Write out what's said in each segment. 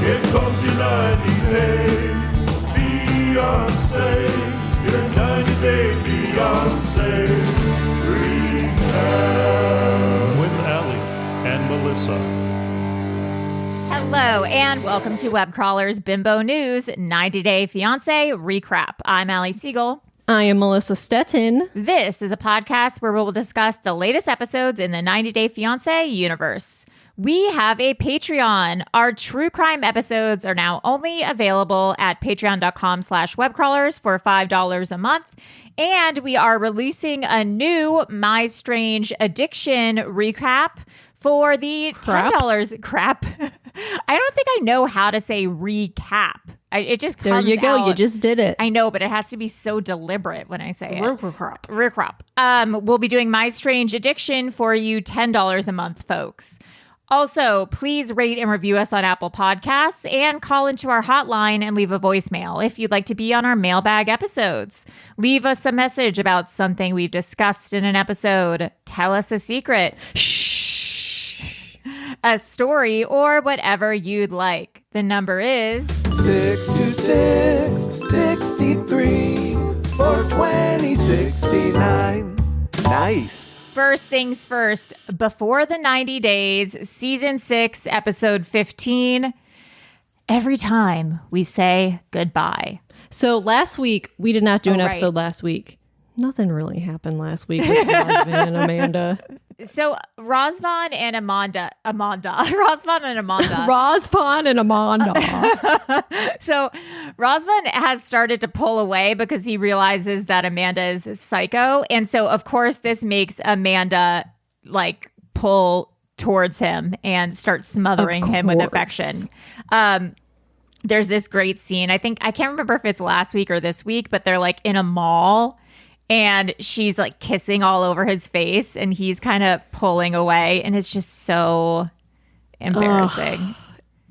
Here comes your 90-day fiancé. Your 90-day fiancé recap. With Allie and Melissa. Hello, and welcome to Webcrawler's Bimbo News 90-Day Fiancé Recap. I'm Allie Siegel. I am Melissa Stettin. This is a podcast where we will discuss the latest episodes in the 90-Day Fiancé universe. We have a Patreon. Our true crime episodes are now only available at patreon.com/webcrawlers for $5 a month. And we are releasing a new My Strange Addiction recap for the $10 crap. I don't think I know how to say recap. It just comes out. There you go. You just did it. I know, but it has to be so deliberate when I say it. Recap. We'll be doing My Strange Addiction for you $10 a month, folks. Also, please rate and review us on Apple Podcasts and call into our hotline and leave a voicemail if you'd like to be on our mailbag episodes. Leave us a message about something we've discussed in an episode. Tell us a secret. Shh. A story or whatever you'd like. The number is 626-63-420-69. Nice. First things first, Before the 90 Days, Season 6, Episode 15, Every Time We Say Goodbye. So last week, we did not do an episode last week. Nothing really happened last week with Razvan and Amanda. So Razvan and Amanda. So Razvan has started to pull away because he realizes that Amanda is a psycho. And so, of course, this makes Amanda pull towards him and start smothering him with affection. There's this great scene. I can't remember if it's last week or this week, but they're in a mall. And she's kissing all over his face and he's kind of pulling away. And it's just so embarrassing.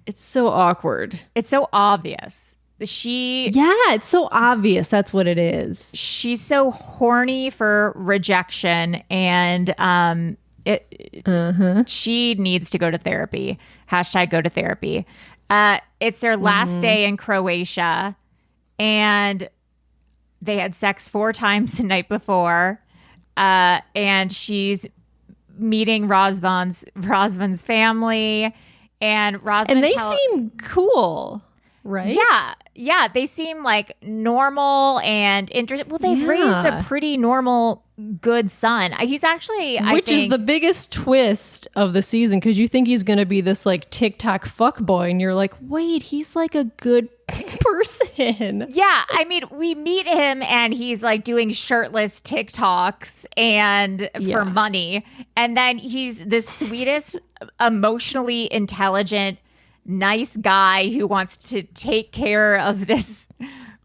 It's so awkward. It's so obvious. It's so obvious. That's what it is. She's so horny for rejection. And she needs to go to therapy. #go to therapy. It's their last day in Croatia. And they had sex 4 times the night before, and she's meeting Razvan's family, and they seem cool, right? Yeah, they seem normal and interesting. Well, they've raised a pretty normal, good son. He's actually, which is the biggest twist of the season, because you think he's going to be this TikTok fuckboy, and you're like, wait, he's a good person. Yeah, I mean, we meet him and he's doing shirtless TikToks and for money, and then he's the sweetest, emotionally intelligent, nice guy who wants to take care of this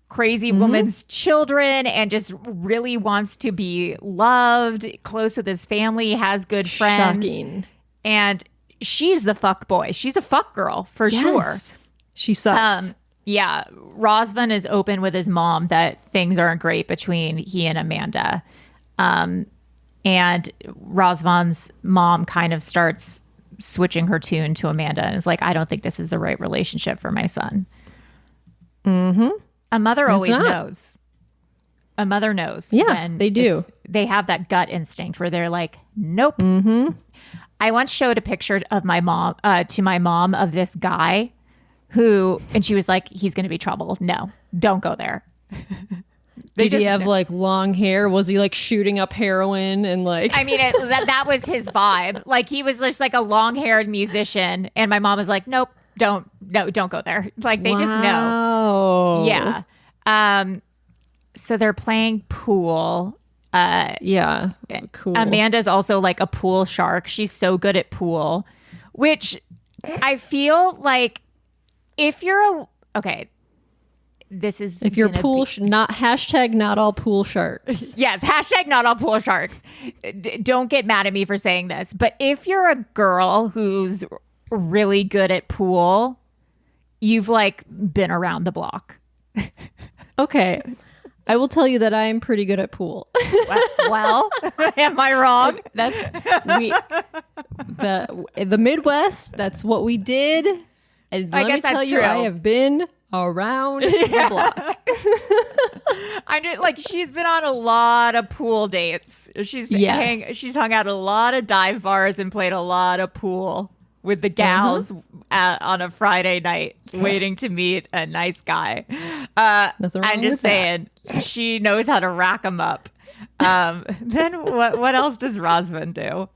crazy woman's children and just really wants to be loved, close with his family, has good friends. Shocking. And she's the fuck boy. She's a fuck girl for sure. She sucks. Yeah, Razvan is open with his mom that things aren't great between he and Amanda. And Razvan's mom kind of starts switching her tune to Amanda and is like, I don't think this is the right relationship for my son. Mm-hmm. A mother always knows. A mother knows. Yeah, they do. They have that gut instinct where they're like, nope. Mm-hmm. I once showed a picture of my mom to my mom of this guy and she was like, he's going to be trouble. No, don't go there. Did he have long hair? Was he shooting up heroin and I mean, that was his vibe. He was just a long-haired musician, and my mom was like, nope, don't go there. They just know. Yeah. So they're playing pool. Yeah. Cool. Amanda's also a pool shark. She's so good at pool, which I feel if you're if you're pool, not all pool sharks. Yes, not all pool sharks. Don't get mad at me for saying this, but if you're a girl who's really good at pool, you've been around the block. Okay. I will tell you that I am pretty good at pool. Well, am I wrong? The Midwest, that's what we did. And I let guess me tell that's you, true. I have been around the block. I knew, like, she's been on a lot of pool dates. She's hung out at a lot of dive bars and played a lot of pool with the gals on a Friday night, waiting to meet a nice guy. Nothing wrong I'm just with that. saying, she knows how to rack them up. Then what else does Razvan do?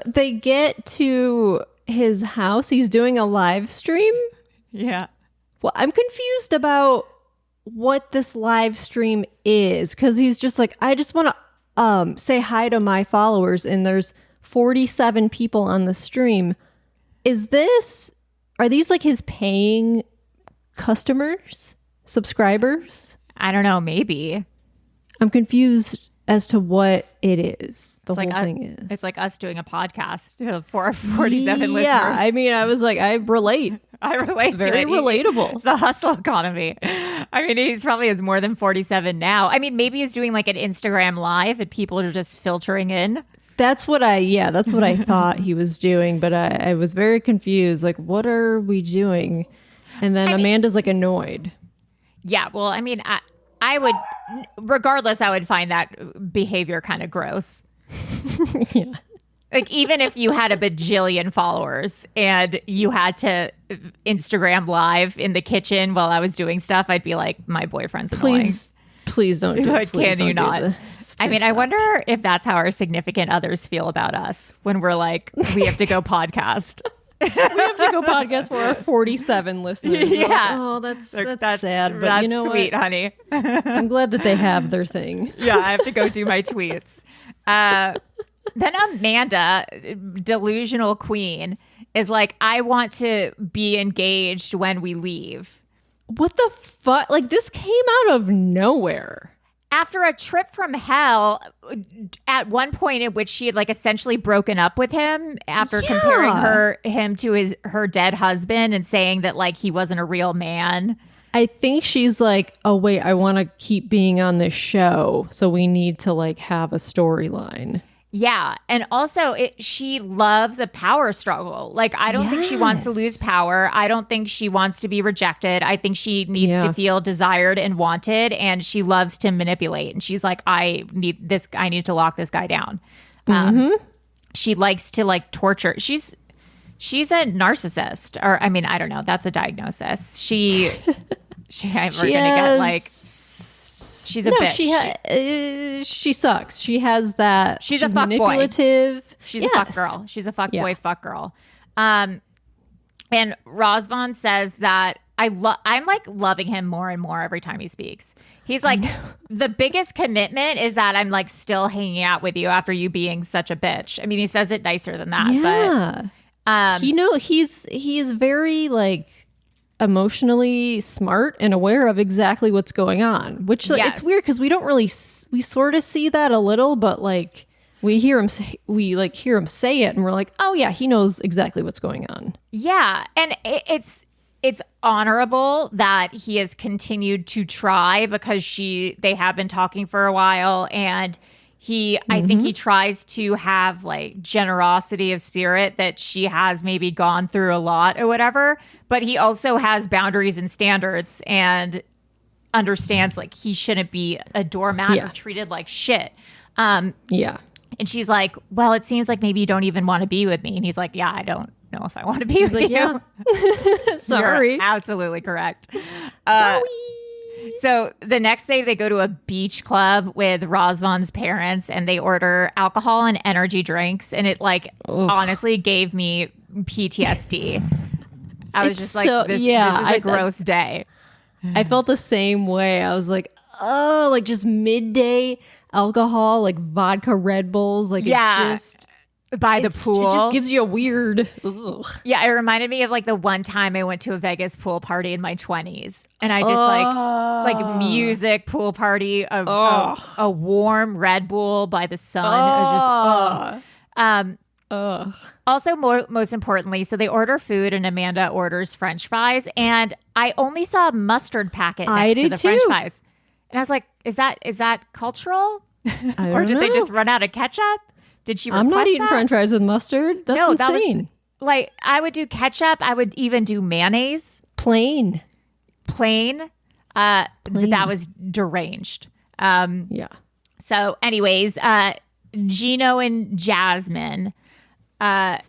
They get to his house. He's doing a live stream. Yeah. Well, I'm confused about what this live stream is, because he's just like, I just want to say hi to my followers, and there's 47 people on the stream. Are these like his paying customers, subscribers? I don't know, maybe. I'm confused as to what it is. The It's whole like thing is. It's like us doing a podcast for our 47 listeners. Yeah, I mean, I was like, I relate. I relate to Very it. relatable. It's the hustle economy. I mean, he's probably has more than 47 now. I mean, maybe he's doing like an Instagram live and people are just filtering in. That's what I thought he was doing, but I was very confused. Like, what are we doing? And then Amanda's like annoyed. Yeah, well, I mean, I would, regardless, I would find that behavior kind of gross. Yeah. Like, even if you had a bajillion followers and you had to Instagram live in the kitchen while I was doing stuff, I'd be like, my boyfriend's annoying. Please don't do it. Like, Please can you don't do not? this. I mean, Please I stop. wonder if that's how our significant others feel about us when we're like, we have to go podcast. We have to go podcast for our 47 listeners. We're like, Yeah. oh, that's That's sad, but that's you know sweet, what? honey. I'm glad that they have their thing. Yeah, I have to go do my tweets. Then Amanda, delusional queen, is like, I want to be engaged when we leave. What the fuck? Like, this came out of nowhere. After a trip from hell, at one point in which she had like essentially broken up with him after comparing him to her dead husband and saying that like he wasn't a real man. I think she's like, oh wait, I want to keep being on this show, so we need to like have a storyline. Yeah. And also, she loves a power struggle. Like, I don't think she wants to lose power. I don't think she wants to be rejected. I think she needs to feel desired and wanted. And she loves to manipulate. And she's like, I need to lock this guy down. She likes to like torture. She's a narcissist. Or, I mean, I don't know. That's a diagnosis. We're going to get like... She's a bitch. She sucks. She has that. She's a fuck manipulative. Boy. She's a fuck girl. She's a fuck boy, fuck girl. And Razvan says that I'm like loving him more and more every time he speaks. He's like, the biggest commitment is that I'm like still hanging out with you after you being such a bitch. I mean, he says it nicer than that. Yeah. But he is very like emotionally smart and aware of exactly what's going on, which it's weird because we don't really we sort of see that a little, but like we hear him say it and we're like, oh yeah, he knows exactly what's going on. Yeah, and it's honorable that he has continued to try because they have been talking for a while, and I think he tries to have like generosity of spirit that she has maybe gone through a lot or whatever, but he also has boundaries and standards and understands like he shouldn't be a doormat or treated like shit. And she's like, well, it seems like maybe you don't even want to be with me. And he's like, yeah, I don't know if I want to be with you. Yeah. Sorry. You're absolutely correct. Sorry. So the next day they go to a beach club with Razvan's parents and they order alcohol and energy drinks. And it like honestly gave me PTSD. I was just like, this is a gross day. I felt the same way. I was like, oh, like just midday alcohol, like vodka Red Bulls. Like it just by the pool. It just gives you a weird. Ugh. Yeah, it reminded me of like the one time I went to a Vegas pool party in my 20s, and I just like music pool party, a warm Red Bull by the sun. It was just Also, most importantly, so they order food, and Amanda orders French fries, and I only saw a mustard packet next to the French fries, and I was like, "Is that cultural, or did they just run out of ketchup?" Did she request I'm not eating that? French fries with mustard. That's insane. like I would do ketchup. I would even do mayonnaise. Plain. That was deranged. Yeah. So anyways, Gino and Jasmine, I'll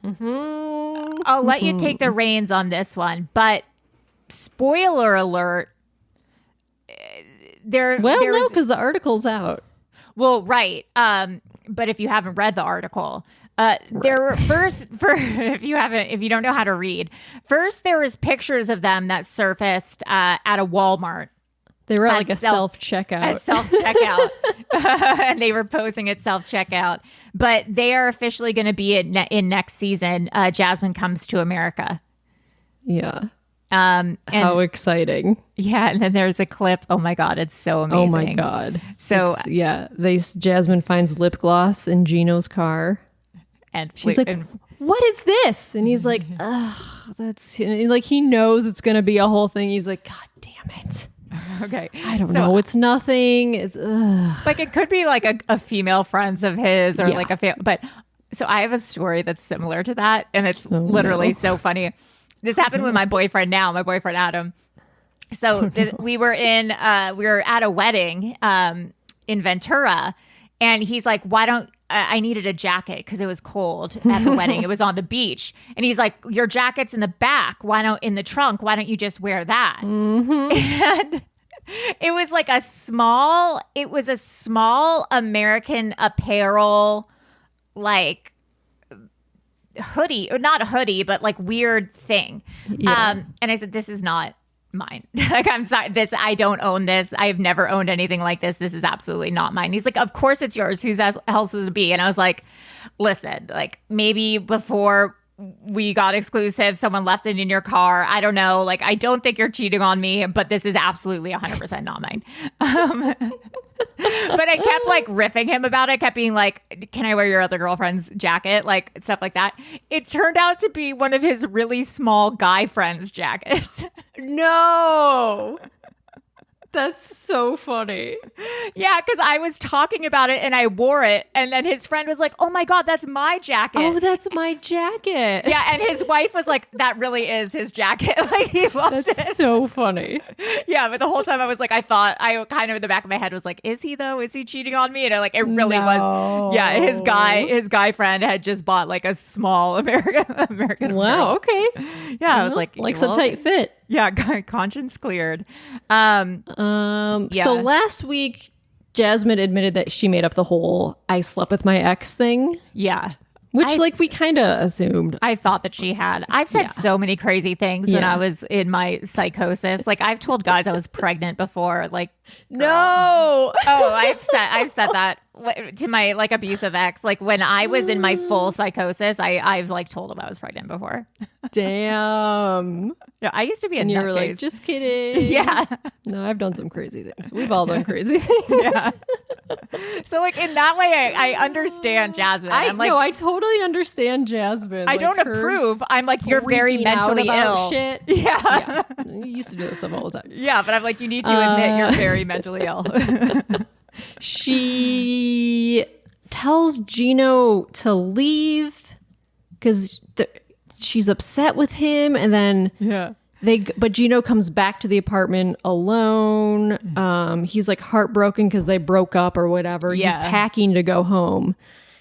let you take the reins on this one, but spoiler alert, because the article's out. Well, right. But if you haven't read the article, there were if you don't know how to read, first there was pictures of them that surfaced at a Walmart. They were at like a self-checkout. At self-checkout. And they were posing at self-checkout. But they are officially going to be in next season. Jasmine Comes to America. Yeah. And how exciting. Yeah, and then there's a clip. Oh my God, it's so amazing. Oh my God. So Jasmine finds lip gloss in Gino's car. And she's like, what is this? And he's like, ugh, like he knows it's going to be a whole thing. He's like, God damn it. Okay. I don't know. It's nothing. It's like it could be like a female friends of his or like but so I have a story that's similar to that, and it's literally so funny. This happened with my boyfriend Adam. So we were at a wedding in Ventura, and he's like, why don't I needed a jacket because it was cold at the wedding. It was on the beach. And he's like, your jacket's in the back. In the trunk? Why don't you just wear that? And it was like a small American Apparel, like hoodie, or not a hoodie, but like weird thing. Yeah. And I said, this is not mine. Like, I'm sorry, I don't own this. I've never owned anything like this. This is absolutely not mine. He's like, of course it's yours. Whose else would it be? And I was like, listen, like maybe before we got exclusive, someone left it in your car. I don't know. Like, I don't think you're cheating on me, but this is absolutely 100% not mine. But I kept like riffing him about it. I kept being like, can I wear your other girlfriend's jacket? Like stuff like that. It turned out to be one of his really small guy friends' jackets. No. That's so funny. Yeah, because I was talking about it and I wore it. And then his friend was like, oh my God, that's my jacket. Oh, that's my jacket. Yeah, and his wife was like, that really is his jacket. Like, he loves it. That's so funny. Yeah, but the whole time I was like, I kind of in the back of my head was like, is he though? Is he cheating on me? And it really was. Yeah, his guy friend had just bought like a small American Wow, Apparel. Okay. Yeah, I was like a tight fit. Yeah, conscience cleared. So last week, Jasmine admitted that she made up the whole "I slept with my ex" thing. Yeah. Which we kind of assumed. I thought that she had. I've said so many crazy things when I was in my psychosis. Like, I've told guys I was pregnant before. Like, no. Oh, I've said that to my like abusive ex. Like, when I was in my full psychosis, I've like told him I was pregnant before. Damn. Yeah, I used to be a and you were nutcase. Like, just kidding. Yeah. No, I've done some crazy things. We've all done crazy things. Yeah. So like in that way, I understand Jasmine. I totally understand Jasmine. I don't approve. I'm like, you're very mentally ill. Shit. Yeah. You used to do this stuff all the time. Yeah, but I'm like, you need to admit you're very mentally ill. She tells Gino to leave because she's upset with him, and then but Gino comes back to the apartment alone. He's like heartbroken because they broke up or whatever. Yeah. He's packing to go home,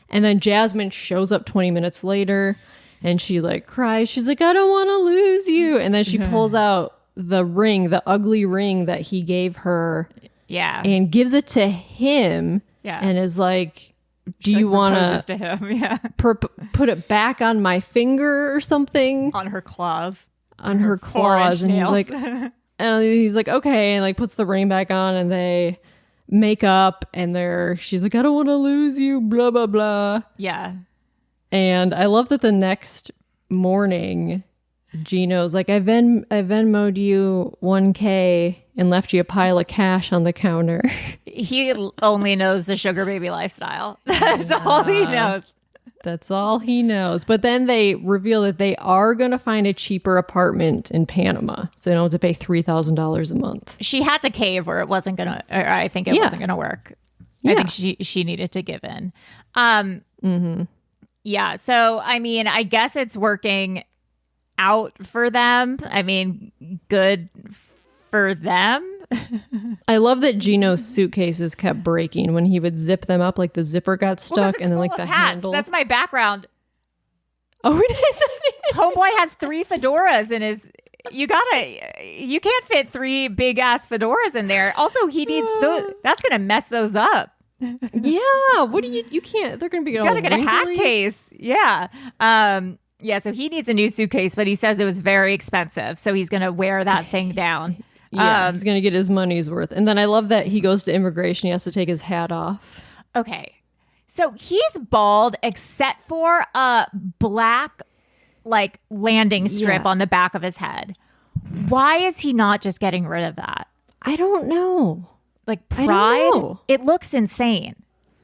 and then Jasmine shows up 20 minutes later, and she like cries. She's like, I don't want to lose you, and then she pulls out the ring, the ugly ring that he gave her. Yeah, and gives it to him. Yeah, and is like, do you want to him? Yeah, put it back on my finger or something? On her claws. On her claws, and he's like, okay, and like puts the ring back on, and they make up, and she's like, I don't want to lose you, blah blah blah. Yeah, and I love that the next morning, Gino's like, I Venmo'd you $1,000 and left you a pile of cash on the counter. He only knows the sugar baby lifestyle. That's all he knows. That's all he knows. But then they reveal that they are going to find a cheaper apartment in Panama, so they don't have to pay $3,000 a month. She had to cave, or it wasn't going to. I think it wasn't going to work. Yeah. I think she needed to give in. Yeah. So, I mean, I guess it's working out for them. I mean, good for them. I love that Gino's suitcases kept breaking when he would zip them up, like the zipper got stuck and then like the handle. That's my background. Oh, it is. Homeboy has 3 fedoras in his. You can't fit 3 big ass fedoras in there. Also, he needs those. That's gonna mess those up. Yeah. What do you can't. They're gonna be. You gotta get a hat case. Yeah. Yeah. So he needs a new suitcase, but he says it was very expensive, so he's gonna wear that thing down. Yeah, he's gonna get his money's worth. And then I love that he goes to immigration. He has to take his hat off. Okay. So he's bald except for a black like landing strip on the back of his head. Why is he not just getting rid of that? I don't know. Like pride? It looks insane.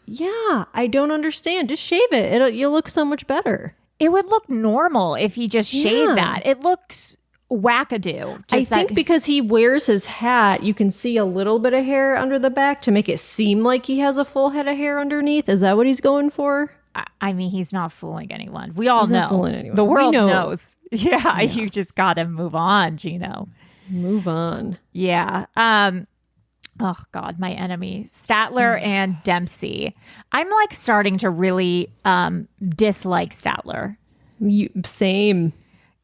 Yeah, I don't understand. Just shave it. You'll look so much better. It would look normal if he just shaved that. It looks wackadoo. I think because he wears his hat, you can see a little bit of hair under the back to make it seem like he has a full head of hair underneath. Is that what he's going for? I mean, he's not fooling anyone. We all know. Not fooling anyone. The world knows. Yeah, you just got to move on, Gino. Move on. Yeah. Oh, God, my enemy. Statler and Dempsey. I'm like starting to really dislike Statler. Same.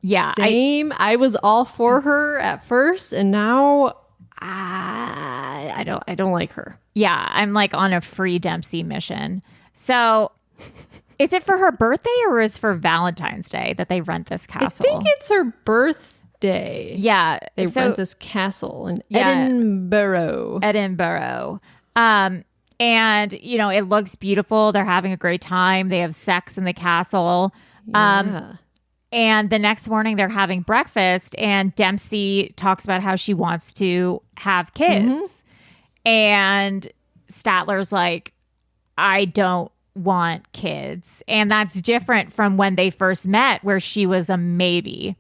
Yeah. Same. I was all for her at first, and now I don't like her. Yeah, I'm like on a free Dempsey mission. So is it for her birthday or is it for Valentine's Day that they rent this castle? I think it's her birthday. Yeah. They rent this castle in Edinburgh. And, it looks beautiful. They're having a great time. They have sex in the castle. Yeah. And the next morning they're having breakfast and Dempsey talks about how she wants to have kids. And Statler's like, I don't want kids. And that's different from when they first met where she was a maybe.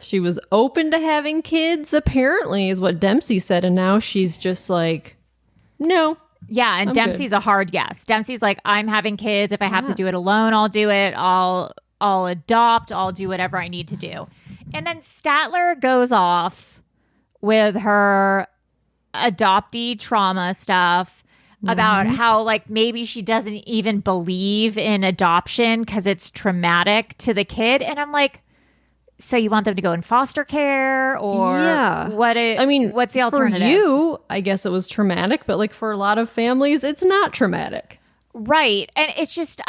She was open to having kids, apparently, is what Dempsey said. And now she's just like, no. Yeah, and Dempsey's a hard yes. Dempsey's like, I'm having kids. If I have to do it alone, I'll do it. I'll adopt. I'll do whatever I need to do. And then Statler goes off with her adoptee trauma stuff about how like maybe she doesn't even believe in adoption because it's traumatic to the kid. And I'm like, so you want them to go in foster care or what's the alternative? For you, I guess it was traumatic, but like for a lot of families, it's not traumatic. Right. And it's just,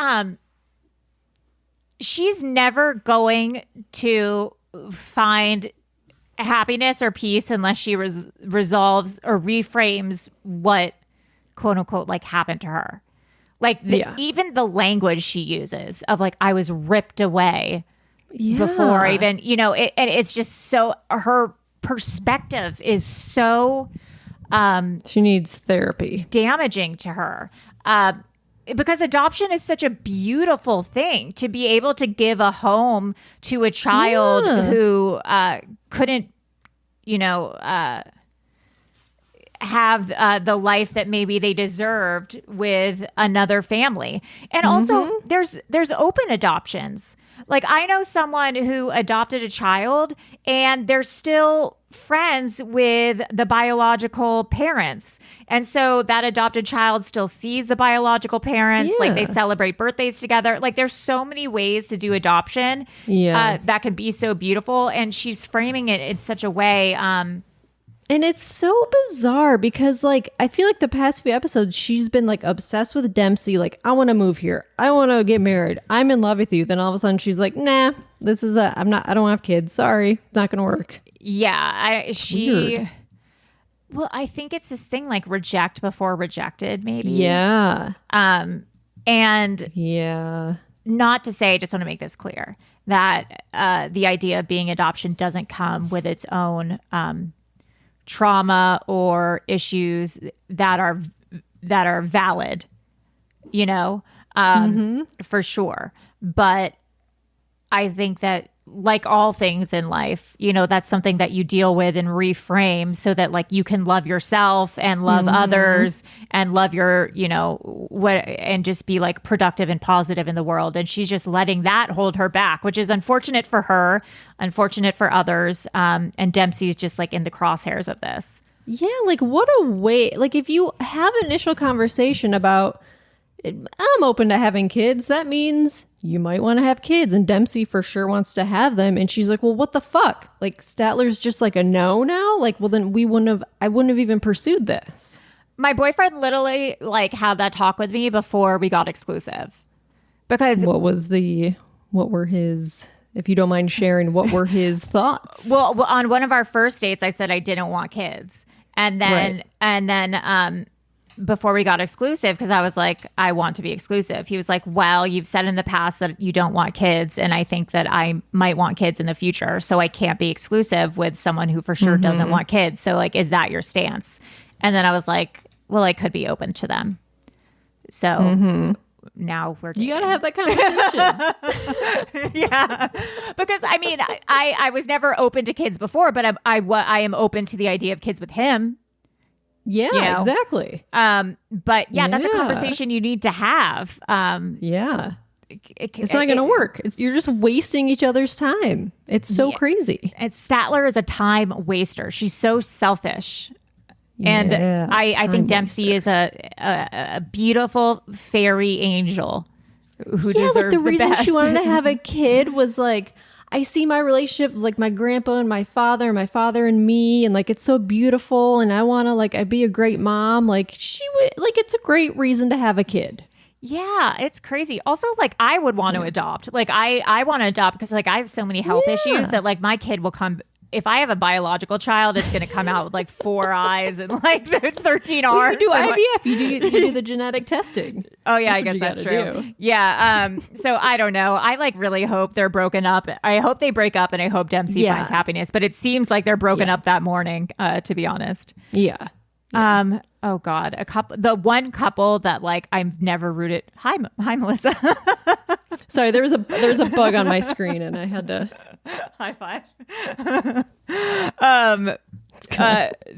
she's never going to find happiness or peace unless she resolves or reframes what quote unquote like happened to her. Like even the language she uses of like, I was ripped away before even, and it's just so her perspective is so she needs therapy, damaging to her. Because adoption is such a beautiful thing to be able to give a home to a child who couldn't, have the life that maybe they deserved with another family. And also there's open adoptions. Like I know someone who adopted a child and they're still friends with the biological parents. And so that adopted child still sees the biological parents. Like they celebrate birthdays together. Like there's so many ways to do adoption that can be so beautiful. And she's framing it in such a way. And it's so bizarre because, like, I feel like the past few episodes, she's been, like, obsessed with Dempsey. Like, I want to move here. I want to get married. I'm in love with you. Then all of a sudden she's like, nah, I don't have kids. Sorry. It's not going to work. Yeah. Weird. Well, I think it's this thing like reject before rejected, maybe. Yeah. And yeah. Not to say, I just want to make this clear, that the idea of being adoption doesn't come with its own trauma or issues that are valid, for sure. But I think that like all things in life, you know, that's something that you deal with and reframe so that like you can love yourself and love others and love your, you know, what, and just be like productive and positive in the world. And she's just letting that hold her back, which is unfortunate for her, unfortunate for others. And Dempsey's just like in the crosshairs of this. Yeah, like what a way, like if you have an initial conversation about, I'm open to having kids, that means you might want to have kids, and Dempsey for sure wants to have them. And she's like, well, what the fuck? Like Statler's just like a no now? Like, well, then I wouldn't have even pursued this. My boyfriend literally like had that talk with me before we got exclusive. Because what were his, if you don't mind sharing, what were his thoughts? Well, on one of our first dates, I said I didn't want kids. And then before we got exclusive, because I was like, I want to be exclusive. He was like, well, you've said in the past that you don't want kids, and I think that I might want kids in the future, so I can't be exclusive with someone who for sure doesn't want kids. So like, is that your stance? And then I was like, well, I could be open to them. So now we're dating. You gotta have that conversation. Yeah, because I mean, I was never open to kids before, but I am open to the idea of kids with him. Yeah, you know? Exactly. But yeah, that's a conversation you need to have. Yeah. It's not going to work. You're just wasting each other's time. It's so crazy. And Statler is a time waster. She's so selfish. And I think Dempsey is a beautiful fairy angel who deserves like the reason best. She wanted to have a kid was like, I see my relationship like my grandpa and my father and me, and like it's so beautiful, and I want to like I'd be a great mom. Like she would, like it's a great reason to have a kid. Yeah, it's crazy. Also, like I would want to adopt. Like I want to adopt because like I have so many health issues that like my kid will come. If I have a biological child, it's going to come out with like 4 eyes and like 13 arms. You do IVF. Like, you do the genetic testing. Oh yeah, I guess that's true. Do. Yeah. So I don't know. I like really hope they're broken up. I hope they break up, and I hope Dempsey finds happiness. But it seems like they're broken up that morning. To be honest. Yeah. Oh God, the one couple that like I've never rooted. Hi, Melissa. Sorry, there was a bug on my screen, and I had to high five.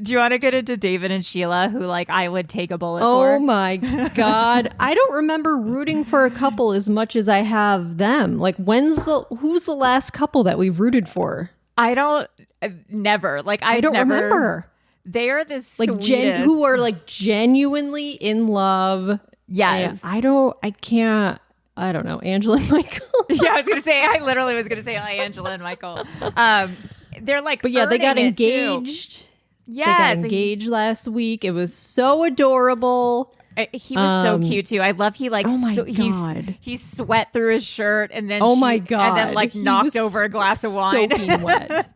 Do you want to get into David and Sheila, who like I would take a bullet for? Oh my God, I don't remember rooting for a couple as much as I have them. Like, who's the last couple that we've rooted for? I don't. Never. Like I don't remember. They are this like sweetest. who are like genuinely in love. Yes. I don't know. Angela and Michael. Yeah, I literally was gonna say Angela and Michael. They're like, but yeah, they got engaged. Yes, they got engaged last week. It was so adorable. He was so cute too. I love he like he sweat through his shirt, and then my God, and then like knocked over a glass of wine, soaking wet.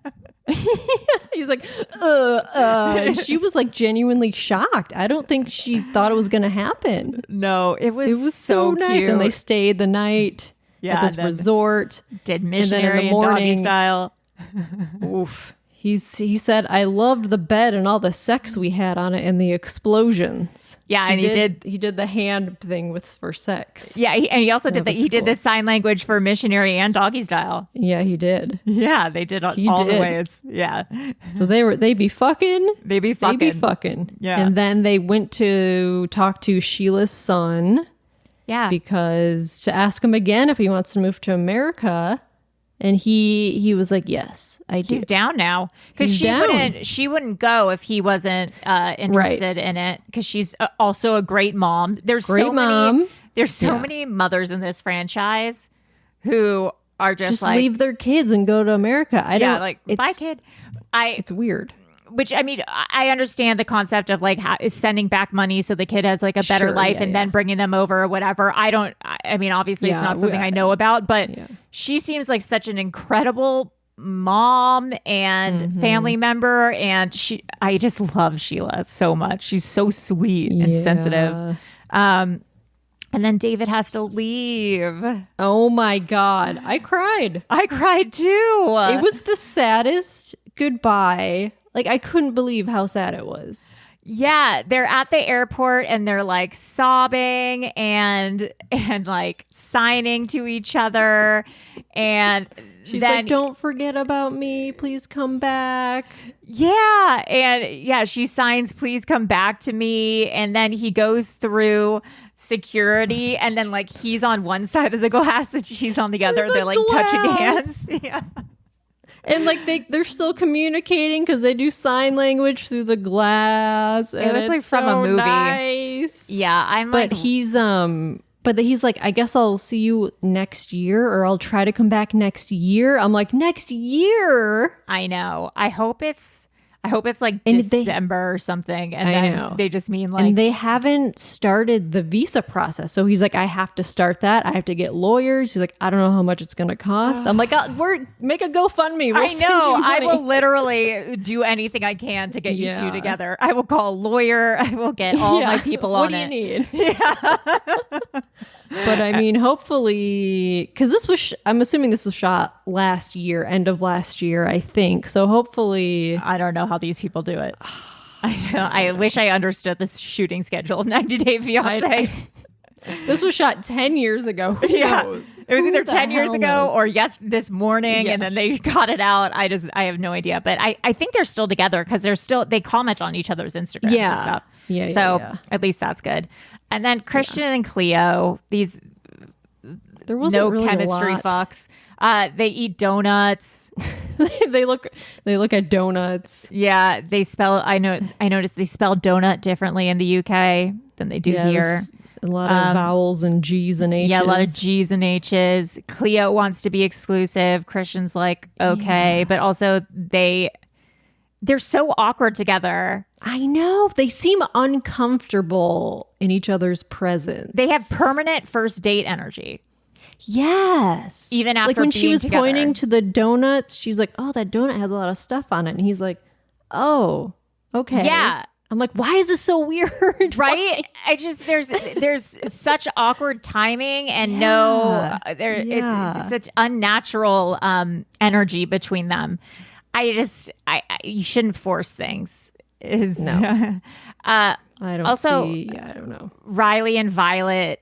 He's like, and she was like genuinely shocked. I don't think she thought it was going to happen. No, it was so nice. cute. And they stayed the night at this resort. Did missionary and doggy style. Oof. He said, I loved the bed and all the sex we had on it and the explosions. Yeah, and he did the hand thing for sex. Yeah, and he also did did the sign language for missionary and doggy style. Yeah, he did. Yeah, they did all the ways. Yeah. So they be fucking. They be fucking. Yeah. And then they went to talk to Sheila's son. Yeah. Because to ask him again if he wants to move to America. And he was like, yes, I do. He's down now because she wouldn't go if he wasn't interested in it, because she's also a great mom. There's so many mothers in this franchise who are just like, leave their kids and go to America. Bye kid. It's weird. Which, I mean, I understand the concept of like is sending back money so the kid has like a better life and then bringing them over or whatever. I mean, obviously it's not something I know about, but she seems like such an incredible mom and family member. And I just love Sheila so much. She's so sweet and sensitive. And then David has to leave. Oh my God. I cried. I cried too. It was the saddest goodbye. Like, I couldn't believe how sad it was. Yeah, they're at the airport and they're like sobbing and like signing to each other, and she's then, like, "Don't forget about me, please come back." Yeah, and yeah, she signs, "Please come back to me," and then he goes through security, and then like he's on one side of the glass and she's on the other. They're like touching hands. Yeah. And like they're still communicating because they do sign language through the glass. It was like from a movie. Nice. Yeah, but he's like, "I guess I'll see you next year, or I'll try to come back next year." I'm like, next year? I know. I hope it's like December or something. And then they just mean like, and they haven't started the visa process. So he's like, "I have to start that. I have to get lawyers." He's like, "I don't know how much it's going to cost." I'm like, make a GoFundMe. I know. I will literally do anything I can to get you two together. I will call a lawyer. I will get all my people on it. What do you need? Yeah. But I mean, hopefully, because I'm assuming this was shot last year, end of last year, I think. So hopefully, I don't know how these people do it. I wish I understood this shooting schedule of 90 Day Fiancé. This was shot 10 years ago. Who knows? It was either 10 years ago or this morning, and then they got it out. I have no idea. But I think they're still together because they comment on each other's Instagrams and stuff. Yeah. So at least that's good. And then Christian and Cleo, there wasn't no really chemistry a lot. fucks. They eat donuts. they look at donuts. Yeah, they spell. I noticed they spell donut differently in the UK than they do here. A lot of vowels and G's and H's. Yeah, a lot of G's and H's. Cleo wants to be exclusive. Christian's like, okay, but also they're so awkward together. I know. They seem uncomfortable in each other's presence. They have permanent first date energy. Yes. Even after like when she was together. pointing to the donuts, she's like, "Oh, that donut has a lot of stuff on it." And he's like, "Oh, okay." Yeah. I'm like, why is this so weird? Right? I just there's such awkward timing and it's such unnatural you between them. You shouldn't force things. No. I don't know. Riley and Violet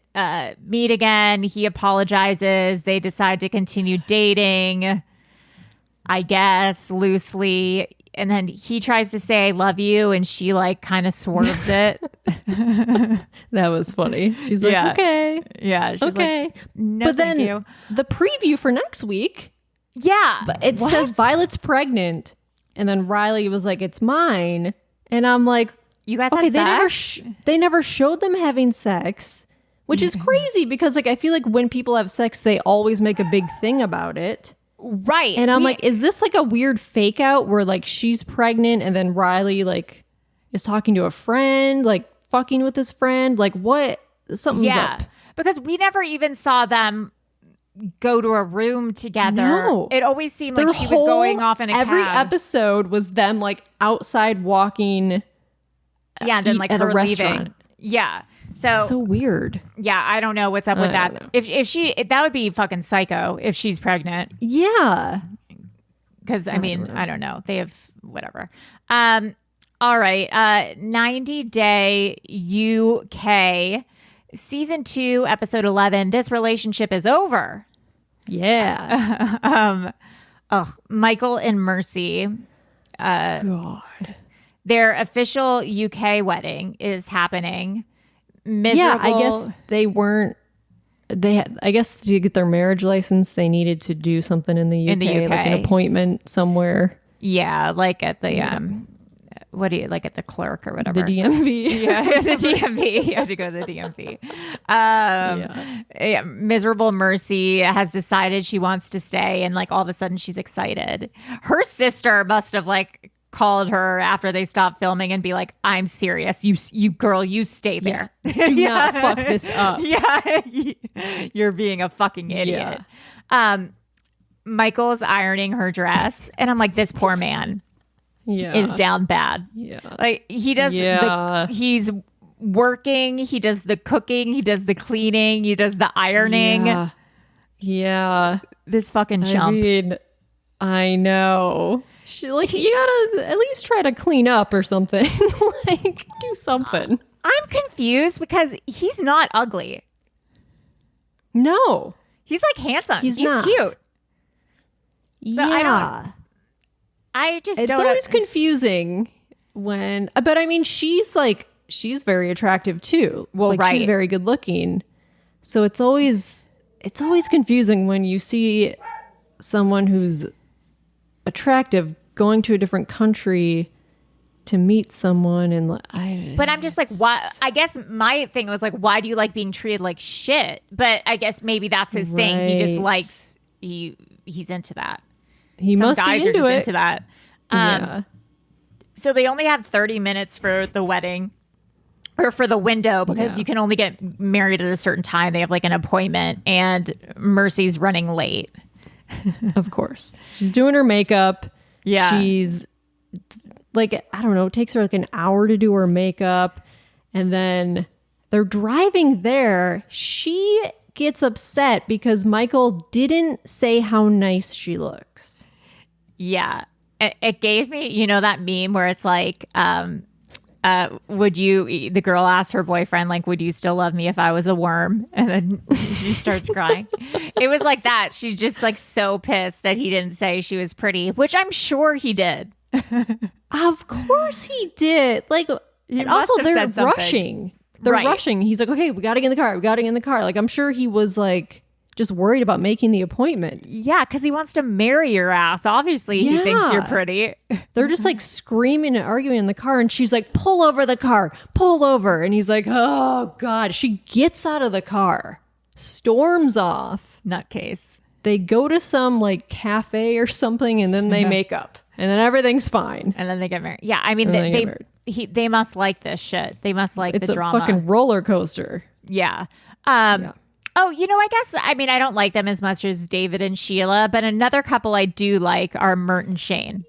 meet again. He apologizes. They decide to continue dating, I guess, loosely. And then he tries to say, "I love you," and she like kind of swerves it. That was funny. She's like, "Okay." Yeah. She's okay. Like, "No, but then thank you." The preview for next week. Yeah. It says Violet's pregnant. And then Riley was like, "It's mine." And I'm like, "You guys had sex?" They never showed them having sex, which is crazy because like I feel like when people have sex, they always make a big thing about it. Right. And I'm like, is this like a weird fake out where like she's pregnant and then Riley like is talking to a friend, like fucking with his friend? Like what? Something's up. Because we never even saw them go to a room together. No. It always seemed like she was going off in a every cab. episode was them like outside walking. Yeah, and then like at her a restaurant. leaving. Yeah. So weird. Yeah, I don't know what's up with that. If that would be fucking psycho if she's pregnant. Yeah. Because I don't know. They have whatever. All right. 90 Day UK Season 2, Episode 11. This relationship is over. Yeah. Michael and Mercy. God. Their official UK wedding is happening. Miserable. Yeah, I guess they weren't. I guess to get their marriage license, they needed to do something in the UK, like an appointment somewhere. Yeah, like at the at the clerk or whatever. The DMV. Yeah, the DMV. You have to go to the DMV. Miserable Mercy has decided she wants to stay, and like all of a sudden she's excited. Her sister must have like called her after they stopped filming and be like, "I'm serious. You girl, you stay there. Yeah. Do not fuck this up." Yeah, you're being a fucking idiot. Yeah. Michael's ironing her dress, and I'm like, this poor man is down bad. Yeah, like he does. He's working. He does the cooking. He does the cleaning. He does the ironing. Yeah. This fucking chump. I know. She, like, you gotta at least try to clean up or something. Like, do something. I'm confused because he's not ugly. No. He's like handsome. He's not. Cute. So yeah. It's always confusing when, but I mean, she's very attractive too. Well, like, right. She's very good looking. So it's always confusing when you see someone who's attractive going to a different country to meet someone, and but I'm just like, why? I guess my thing was like, why do you like being treated like shit? But I guess maybe that's his thing. He just likes he's into that. Some must guys be into are just into that. Yeah. So they only have 30 minutes for the wedding. Or for the window, because you can only get married at a certain time. They have like an appointment, and Mercy's running late. Of course. She's doing her makeup. Yeah. She's like, I don't know, it takes her like an hour to do her makeup. And then they're driving there. She gets upset because Michael didn't say how nice she looks. Yeah. It gave me, that meme where it's like, the girl asks her boyfriend, like, would you still love me if I was a worm? And then she starts crying. It was like that. She's just like so pissed that he didn't say she was pretty, which I'm sure he did. Of course he did. Like, and also they're rushing. They're rushing. He's like, okay, we got to get in the car. We got to get in the car. Like, I'm sure he was like just worried about making the appointment. Yeah, because he wants to marry your ass. Obviously, he thinks you're pretty. They're just like screaming and arguing in the car, and she's like, pull over the car, pull over. And he's like, oh God. She gets out of the car, storms off. Nutcase. They go to some like cafe or something, and then they make up, and then everything's fine. And then they get married. Yeah, I mean, they must like this shit. They must like the drama. It's a fucking roller coaster. Yeah. Oh, I guess, I don't like them as much as David and Sheila, but another couple I do like are Mert and Shane.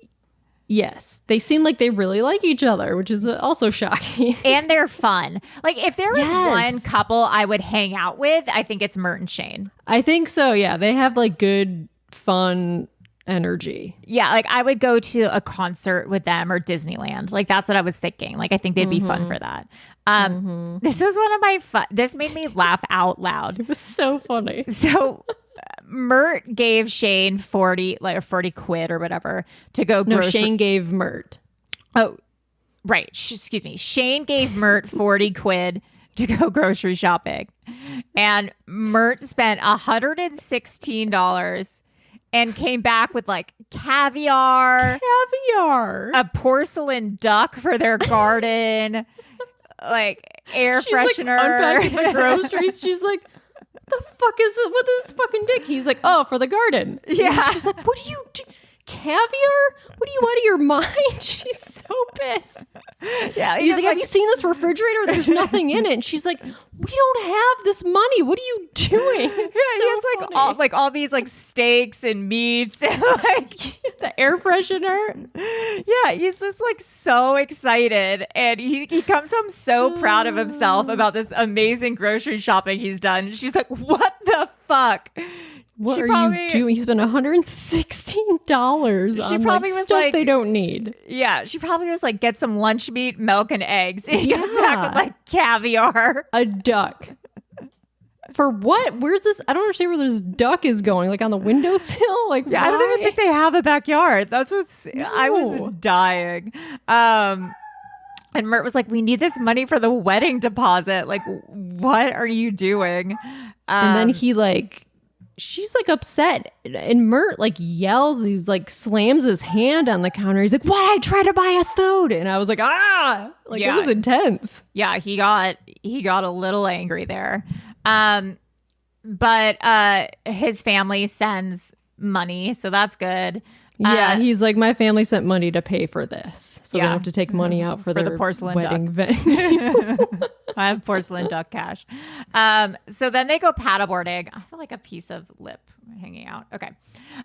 Yes. They seem like they really like each other, which is also shocking. And they're fun. Like, if there was one couple I would hang out with, I think it's Mert and Shane. I think so, yeah. They have like good, fun energy. Yeah, like I would go to a concert with them or Disneyland. Like, that's what I was thinking. Like, I think they'd be fun for that. This was one of my this made me laugh out loud. It was so funny. So Mert gave Shane 40 quid or whatever to go grocery. No, Shane gave Mert. Oh, right. Excuse me. Shane gave Mert 40 quid to go grocery shopping. And Mert spent $116 and came back with like caviar, a porcelain duck for their garden, like air freshener. Like unpacking the groceries. She's like, the fuck is this? What is this fucking dick? He's like, oh, for the garden. Yeah. She's like, what do you do? Caviar? What are you out of your mind? She's so pissed. Yeah. He's like, have you seen this refrigerator? There's nothing in it. And she's like, we don't have this money. What are you doing? He has like all these like steaks and meats and like the air freshener. Yeah, he's just like so excited, and he comes home so proud of himself about this amazing grocery shopping he's done. She's like, what the fuck? What are you doing? He spent $116 on probably like was stuff like, they don't need. Yeah, she probably was like, get some lunch meat, milk, and eggs. And he comes back with like caviar. A duck. For what? Where's this? I don't understand where this duck is going. Like on the windowsill? Like, yeah, why? I don't even think they have a backyard. That's what's... No. I was dying. And Mert was like, we need this money for the wedding deposit. Like, what are you doing? And then he like... She's like upset, and Mert like yells. He's like slams his hand on the counter. He's like, "Why I try to buy us food?" And I was like, "Ah!" Like it was intense. Yeah, he got a little angry there. But his family sends money, so that's good. Yeah, he's like, my family sent money to pay for this, so they don't have to take money out for their the porcelain wedding duck. venue. I have porcelain duck cash. So then they go paddleboarding. I feel like a piece of lip hanging out. Okay.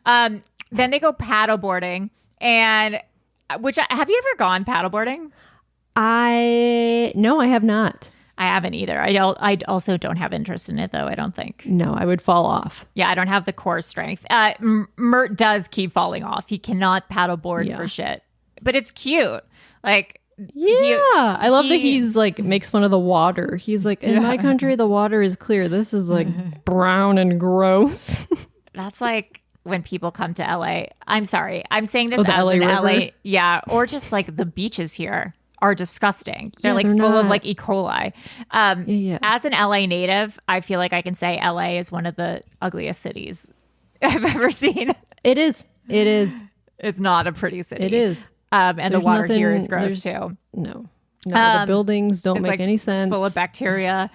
Then they go paddleboarding, and have you ever gone paddleboarding? No, I have not. I haven't either. I also don't have interest in it, though, I don't think. No, I would fall off. Yeah, I don't have the core strength. Mert does keep falling off. He cannot paddleboard for shit. But it's cute. Like, I love that he's like, makes fun of the water. He's like, in my country, the water is clear. This is like brown and gross. That's like when people come to LA. I'm sorry. I'm saying this the as LA an River? LA. Yeah. Or just like the beaches here are disgusting. They're like they're full of not. like E. coli. As an LA native, I feel like I can say LA is one of the ugliest cities I've ever seen. It is. It's not a pretty city. It is. And There's the water here nothing- is gross there's- too. No. The buildings don't It's make like any sense. full of bacteria.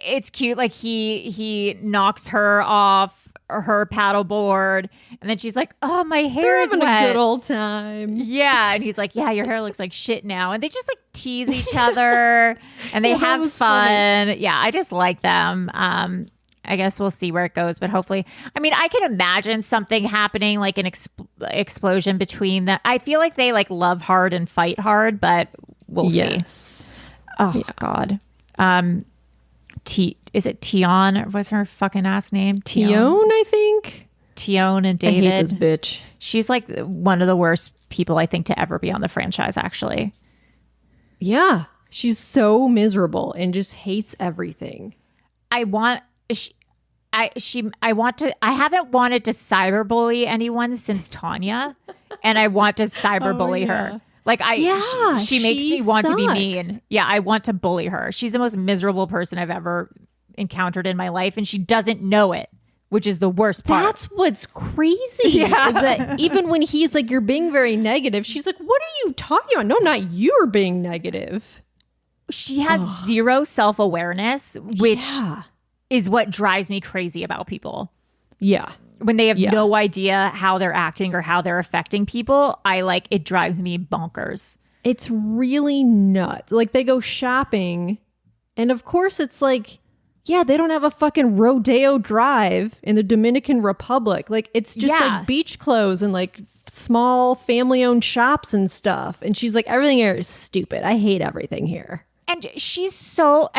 It's cute. Like he knocks her off her paddleboard, and then she's like, "Oh, my hair They're is having wet." a good old time. Yeah, and he's like, "Yeah, your hair looks like shit now." And they just like tease each other, and they Yeah, that have was fun. funny. Yeah, I just like them. I guess we'll see where it goes, but hopefully, I mean, I can imagine something happening, like an explosion between them. I feel like they like love hard and fight hard, but we'll see. Yes. Oh God. Is it Tionne? What's her fucking ass name? Tionne, I think. Tionne and I David. hate this bitch. She's like one of the worst people I think to ever be on the franchise, actually. Yeah. She's so miserable and just hates everything. I haven't wanted to cyberbully anyone since Tanya, and I want to cyberbully her. Like she makes me want to be mean. Yeah, I want to bully her. She's the most miserable person I've ever encountered in my life, and she doesn't know it, which is the worst part. That's what's crazy. Yeah. Is that even when he's like, "You're being very negative," she's like, "What are you talking about? No, not you're being negative." She has zero self-awareness, which is what drives me crazy about people. Yeah. When they have no idea how they're acting or how they're affecting people, it drives me bonkers. It's really nuts. Like, they go shopping, and of course it's like, yeah, they don't have a fucking Rodeo Drive in the Dominican Republic. Like, it's just like beach clothes and like small family-owned shops and stuff. And she's like, everything here is stupid. I hate everything here. And he's so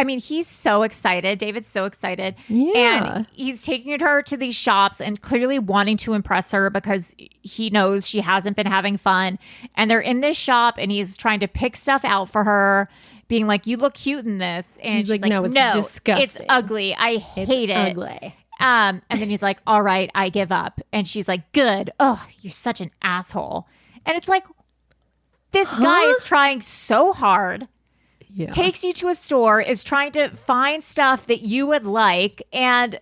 excited. David's so excited. Yeah. And he's taking her to these shops and clearly wanting to impress her because he knows she hasn't been having fun. And they're in this shop and he's trying to pick stuff out for her, being like, "You look cute in this." And she's like, "No, it's disgusting. It's ugly. I hate it. Ugly." And then he's like, "All right, I give up." And she's like, "Good. Oh, you're such an asshole." And it's like, this guy is trying so hard. Yeah. Takes you to a store, is trying to find stuff that you would like, and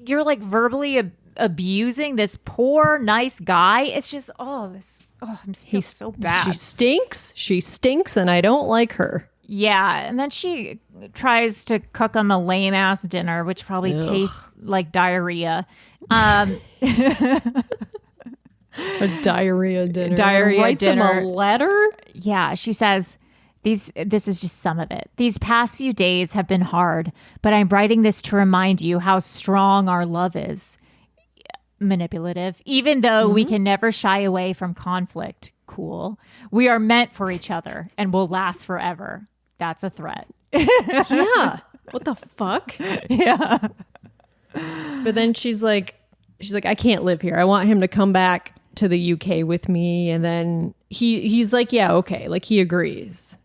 you're like verbally abusing this poor, nice guy. It's just, he's so bad. She stinks, and I don't like her. Yeah, and then she tries to cook him a lame ass dinner, which probably tastes like diarrhea. A diarrhea dinner. Writes him a letter. Yeah, she says, this is just some of it. "These past few days have been hard, but I'm writing this to remind you how strong our love is." Manipulative. "Even though we can never shy away from conflict." Cool. "We are meant for each other and will last forever." That's a threat. Yeah. What the fuck? Yeah. But then she's like, "I can't live here. I want him to come back to the UK with me." And then he's like, "Yeah, okay." Like, he agrees.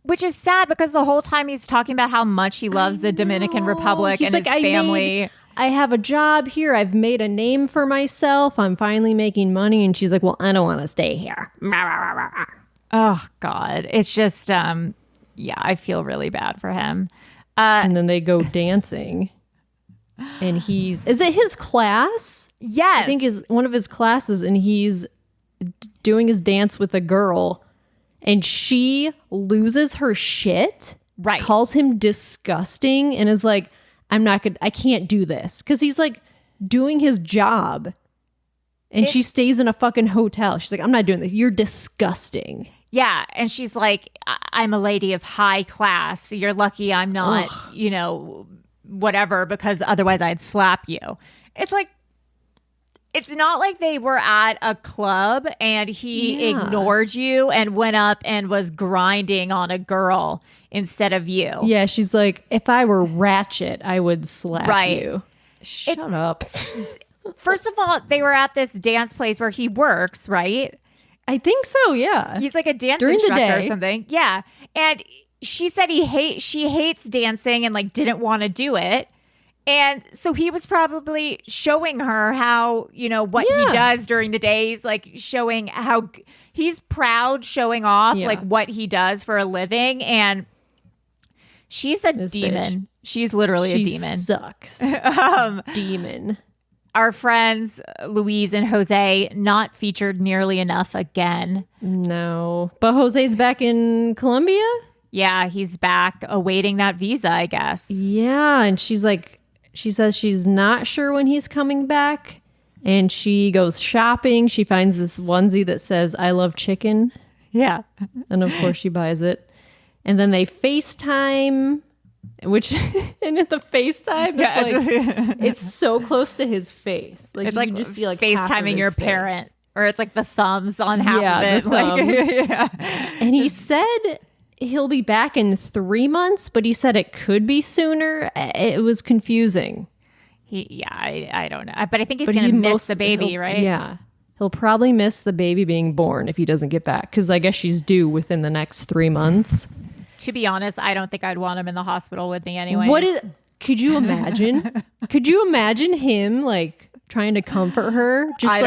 Which is sad because the whole time he's talking about how much he loves the Dominican Republic and his family. I have a job here. I've made a name for myself. I'm finally making money. And she's like, "Well, I don't want to stay here." Oh, God. It's just, I feel really bad for him. And then they go dancing. And is it his class? Yes. I think is one of his classes. And he's doing his dance with a girl. And she loses her shit. Right. Calls him disgusting and is like, I can't do this. Because he's like doing his job. And she stays in a fucking hotel. She's like, "I'm not doing this. You're disgusting." Yeah. And she's like, "I'm a lady of high class. You're lucky I'm not, whatever, because otherwise I'd slap you." It's like, it's not like they were at a club and he ignored you and went up and was grinding on a girl instead of you. Yeah, she's like, if I were Ratchet, I would slap you. Shut up. First of all, they were at this dance place where he works, right? I think so, yeah. He's like a dance During the instructor or day. something. Yeah. And she said she hates dancing and like didn't want to do it. And so he was probably showing her how, what he does during the day. He's like showing how he's proud, showing off like what he does for a living. And she's a demon. Bitch. She's literally a demon. Sucks. Demon. Our friends, Louise and Jose, not featured nearly enough again. No. But Jose's back in Colombia? Yeah, he's back awaiting that visa, I guess. Yeah. And she says she's not sure when he's coming back. And she goes shopping. She finds this onesie that says, I love chicken. Yeah. And of course she buys it. And then they FaceTime, which, and at the FaceTime, it's so close to his face. Like it's you like can just see like FaceTiming your parent. Or it's like the thumbs on half of it. The thumb. Yeah. And he said he'll be back in 3 months, but he said it could be sooner. It was confusing. I don't know. But I think he's going to miss the baby, right? Yeah. He'll probably miss the baby being born if he doesn't get back. Because I guess she's due within the next 3 months. To be honest, I don't think I'd want him in the hospital with me anyway. Could you imagine? Could you imagine him like trying to comfort her? Just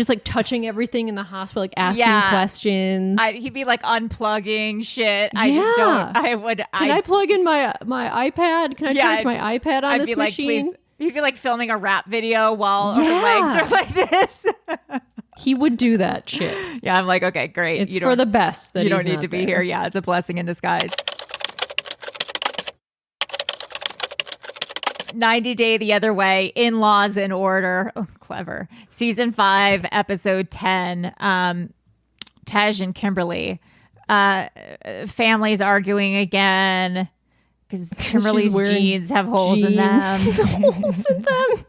like touching everything in the hospital, like asking questions. He'd be like unplugging shit. I just don't. I would. Can I plug in my iPad? Can I charge my iPad on this machine? Please. He'd be like filming a rap video while her legs are like this. He would do that shit. Yeah, I'm like, okay, great. It's for the best that you don't need to be here. Yeah, it's a blessing in disguise. 90 Day the Other Way, In-Laws in Order. Oh, clever. Season 5, episode 10. Tej and Kimberly. Families arguing again because Kimberly's jeans have holes in them. Holes in them.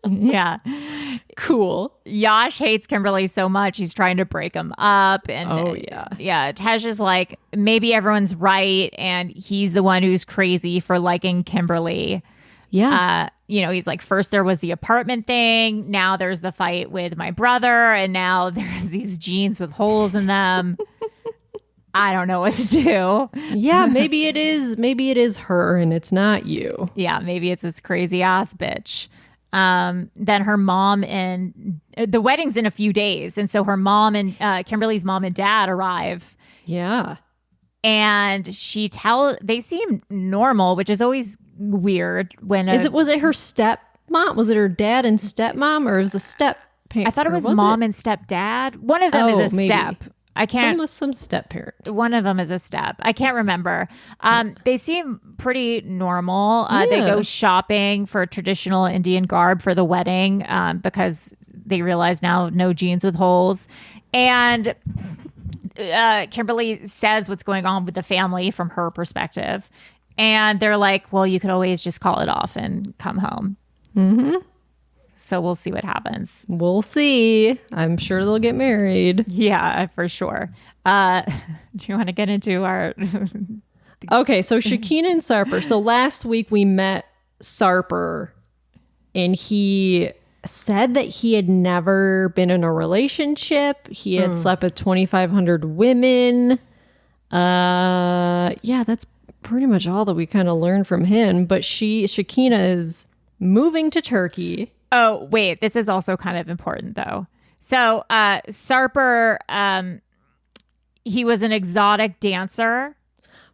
Yeah. Cool. Yash hates Kimberly so much he's trying to break them up. And yeah, Tej is like, maybe everyone's right and he's the one who's crazy for liking Kimberly. Yeah. He's like, first there was the apartment thing, now there's the fight with my brother, and now there's these jeans with holes in them. I don't know what to do. Yeah, maybe it is her and it's not you. Yeah, maybe it's this crazy ass bitch. Then her mom and the wedding's in a few days. And so her mom and Kimberly's mom and dad arrive. Yeah. And they seem normal, which is always weird when was it her stepmom? Was it her dad and stepmom, or was it a step parent? I thought it was mom and stepdad. One of them is a maybe. step. I can't. Some step parent. One of them is a step. I can't remember. They seem pretty normal. They go shopping for traditional Indian garb for the wedding because they realize now no jeans with holes. And Kimberly says what's going on with the family from her perspective. And they're like, well, you could always just call it off and come home. Mm-hmm. So we'll see what happens. We'll see. I'm sure they'll get married. Yeah, for sure. Do you want to get into our... Okay, so Shekinah and Sarper. So last week we met Sarper and he said that he had never been in a relationship. He had slept with 2,500 women. Yeah, that's pretty much all that we kind of learned from him. But Shekinah is moving to Turkey. Oh, wait. This is also kind of important, though. So Sarper, he was an exotic dancer.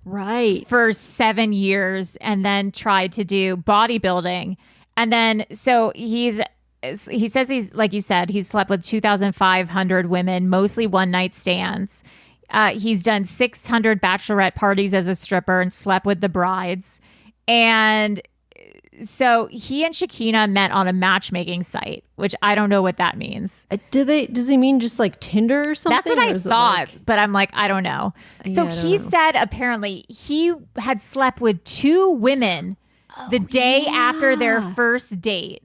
Right. For 7 years and then tried to do bodybuilding. And then, so he says he's, like you said, he's slept with 2,500 women, mostly one night stands. He's done 600 bachelorette parties as a stripper and slept with the brides. And so he and Shekinah met on a matchmaking site, which I don't know what that means. Does he mean just like Tinder or something? That's what I thought, but I'm like, I don't know. So he said apparently he had slept with 2 women the day after their first date.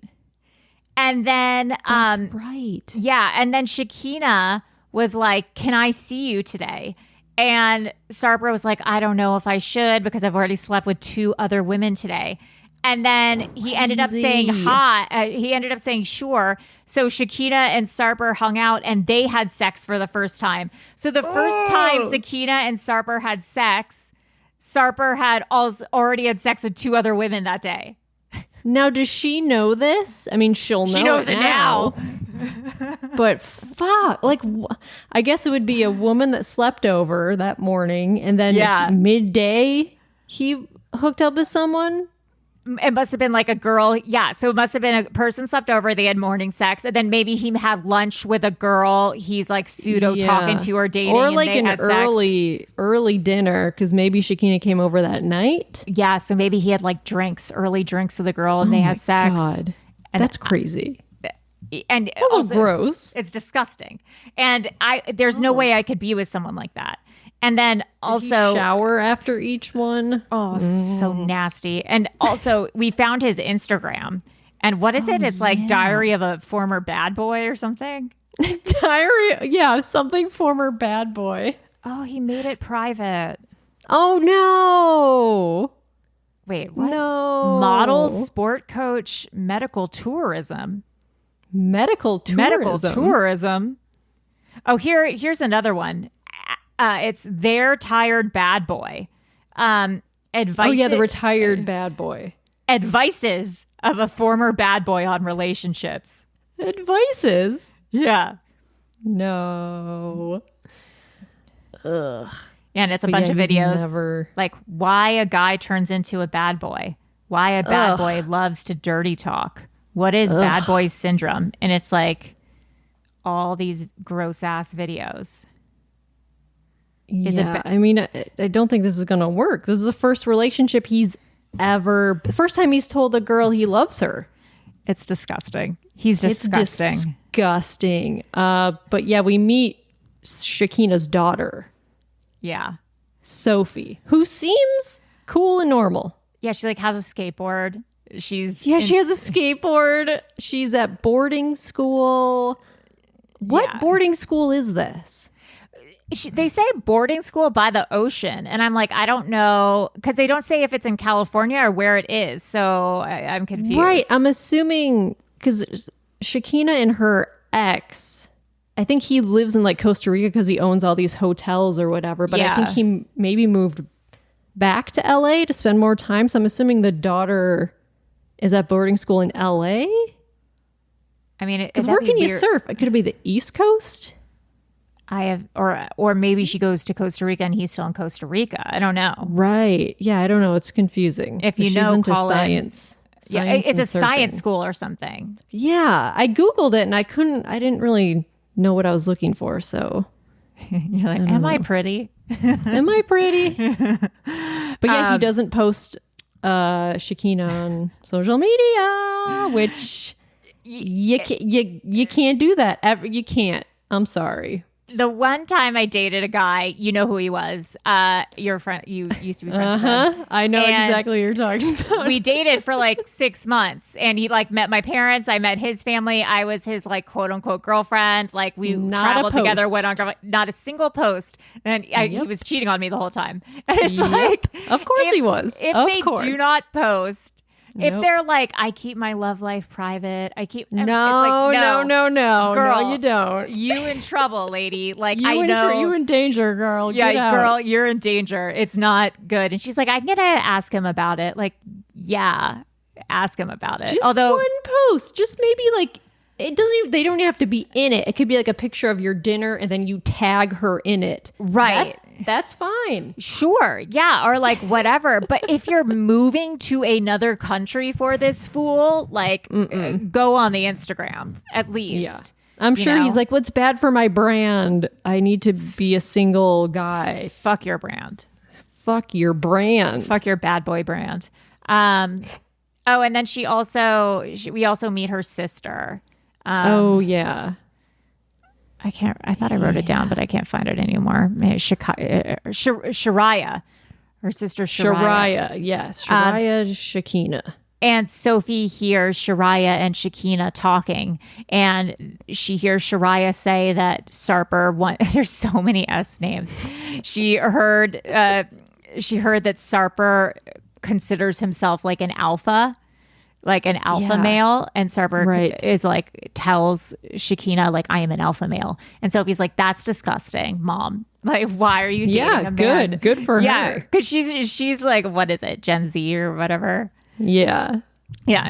And then, That's right. Yeah. And then Shekinah was like, can I see you today? And Sarper was like, I don't know if I should because I've already slept with 2 other women today. And then he ended up saying he ended up saying sure. So Shekinah and Sarper hung out and they had sex for the first time. So the first time Shekinah and Sarper had sex, Sarper had already had sex with 2 other women that day. Now, does she know this? I mean, she'll know. She knows it now. But fuck, like, I guess it would be a woman that slept over that morning, and then midday he hooked up with someone. It must have been like a girl. Yeah. So it must have been a person slept over. They had morning sex. And then maybe he had lunch with a girl he's like pseudo talking to or dating. Or like an early dinner because maybe Shekinah came over that night. Yeah. So maybe he had like early drinks with a girl and they had sex. God. And that's crazy. And it's also gross. It's disgusting. And there's no way I could be with someone like that. And then also shower after each one. Oh, so nasty. And also we found his Instagram. And what is it? It's like Diary of a Former Bad Boy or something. Something former bad boy. Oh, he made it private. Oh no. Wait, what? No. Model, sport coach, medical tourism. Medical tourism. Oh, here's another one. It's their tired bad boy. Advice. Oh yeah, the retired bad boy. Advices of a former bad boy on relationships. Advices? Yeah. No. Ugh. Yeah, and it's a bunch of videos like why a guy turns into a bad boy. Why a bad boy loves to dirty talk. What is bad boy syndrome? And it's like all these gross ass videos. I mean, I don't think this is going to work. This is the first relationship first time he's told a girl he loves her. It's disgusting. He's disgusting. It's disgusting. But yeah, we meet Shekinah's daughter. Yeah. Sophie, who seems cool and normal. Yeah, she like has a skateboard. She has a skateboard. She's at boarding school. What boarding school is this? They say boarding school by the ocean. And I'm like, I don't know. Because they don't say if it's in California or where it is. So I'm confused. Right. I'm assuming because Shekinah and her ex, I think he lives in like Costa Rica because he owns all these hotels or whatever. But I think he maybe moved back to LA to spend more time. So I'm assuming the daughter is at boarding school in LA. I mean, because where can you surf? Could it be the East Coast? Or maybe she goes to Costa Rica and he's still in Costa Rica. I don't know. Right. Yeah, I don't know. It's confusing. If you know, into call science. Yeah, it's a science school or something. Yeah, I Googled it and I didn't really know what I was looking for. So you're like, am I pretty? Am I pretty? But yeah, he doesn't post Shekinah on social media, which you can't do that. You can't. I'm sorry. The one time I dated a guy, you know who he was. Your friend, you used to be friends with him. I know exactly what you're talking about. We dated for like 6 months, and he like met my parents. I met his family. I was his like quote unquote girlfriend. Like we traveled together, went on not a single post, and he was cheating on me the whole time. And it's like, of course he was. If they do not post. If they're like, I keep my love life private, No, it's like, no, girl, no, you don't. You in trouble, lady. Like you in danger, girl. Yeah, Get out. girl, you're in danger. It's not good. And she's like, I'm gonna ask him about it. Like, yeah, ask him about it. Just Although one post, just maybe like it doesn't. They don't even have to be in it. It could be like a picture of your dinner, and then you tag her in it. Right. That's fine. Sure. Yeah. Or like whatever. But if you're moving to another country for this fool, like go on the Instagram at least. Yeah. I'm sure he's like, what's bad for my brand? I need to be a single guy. Fuck your brand. Fuck your brand. Fuck your bad boy brand. And then we also meet her sister. Oh yeah. I thought I wrote it down, but I can't find it anymore. Shariah. Her sister Shariah. Yes. Shariah Shekinah. And Sophie hears Shariah and Shekinah talking, and she hears Shariah say that Sarper there's so many S names. She heard that Sarper considers himself like an alpha male, and Sarper is like tells Shekinah like, I am an alpha male, and Sophie's like, that's disgusting, Mom. Like, why are you dating a man? Good for her. Yeah, because she's like, what is it, Gen Z or whatever? Yeah.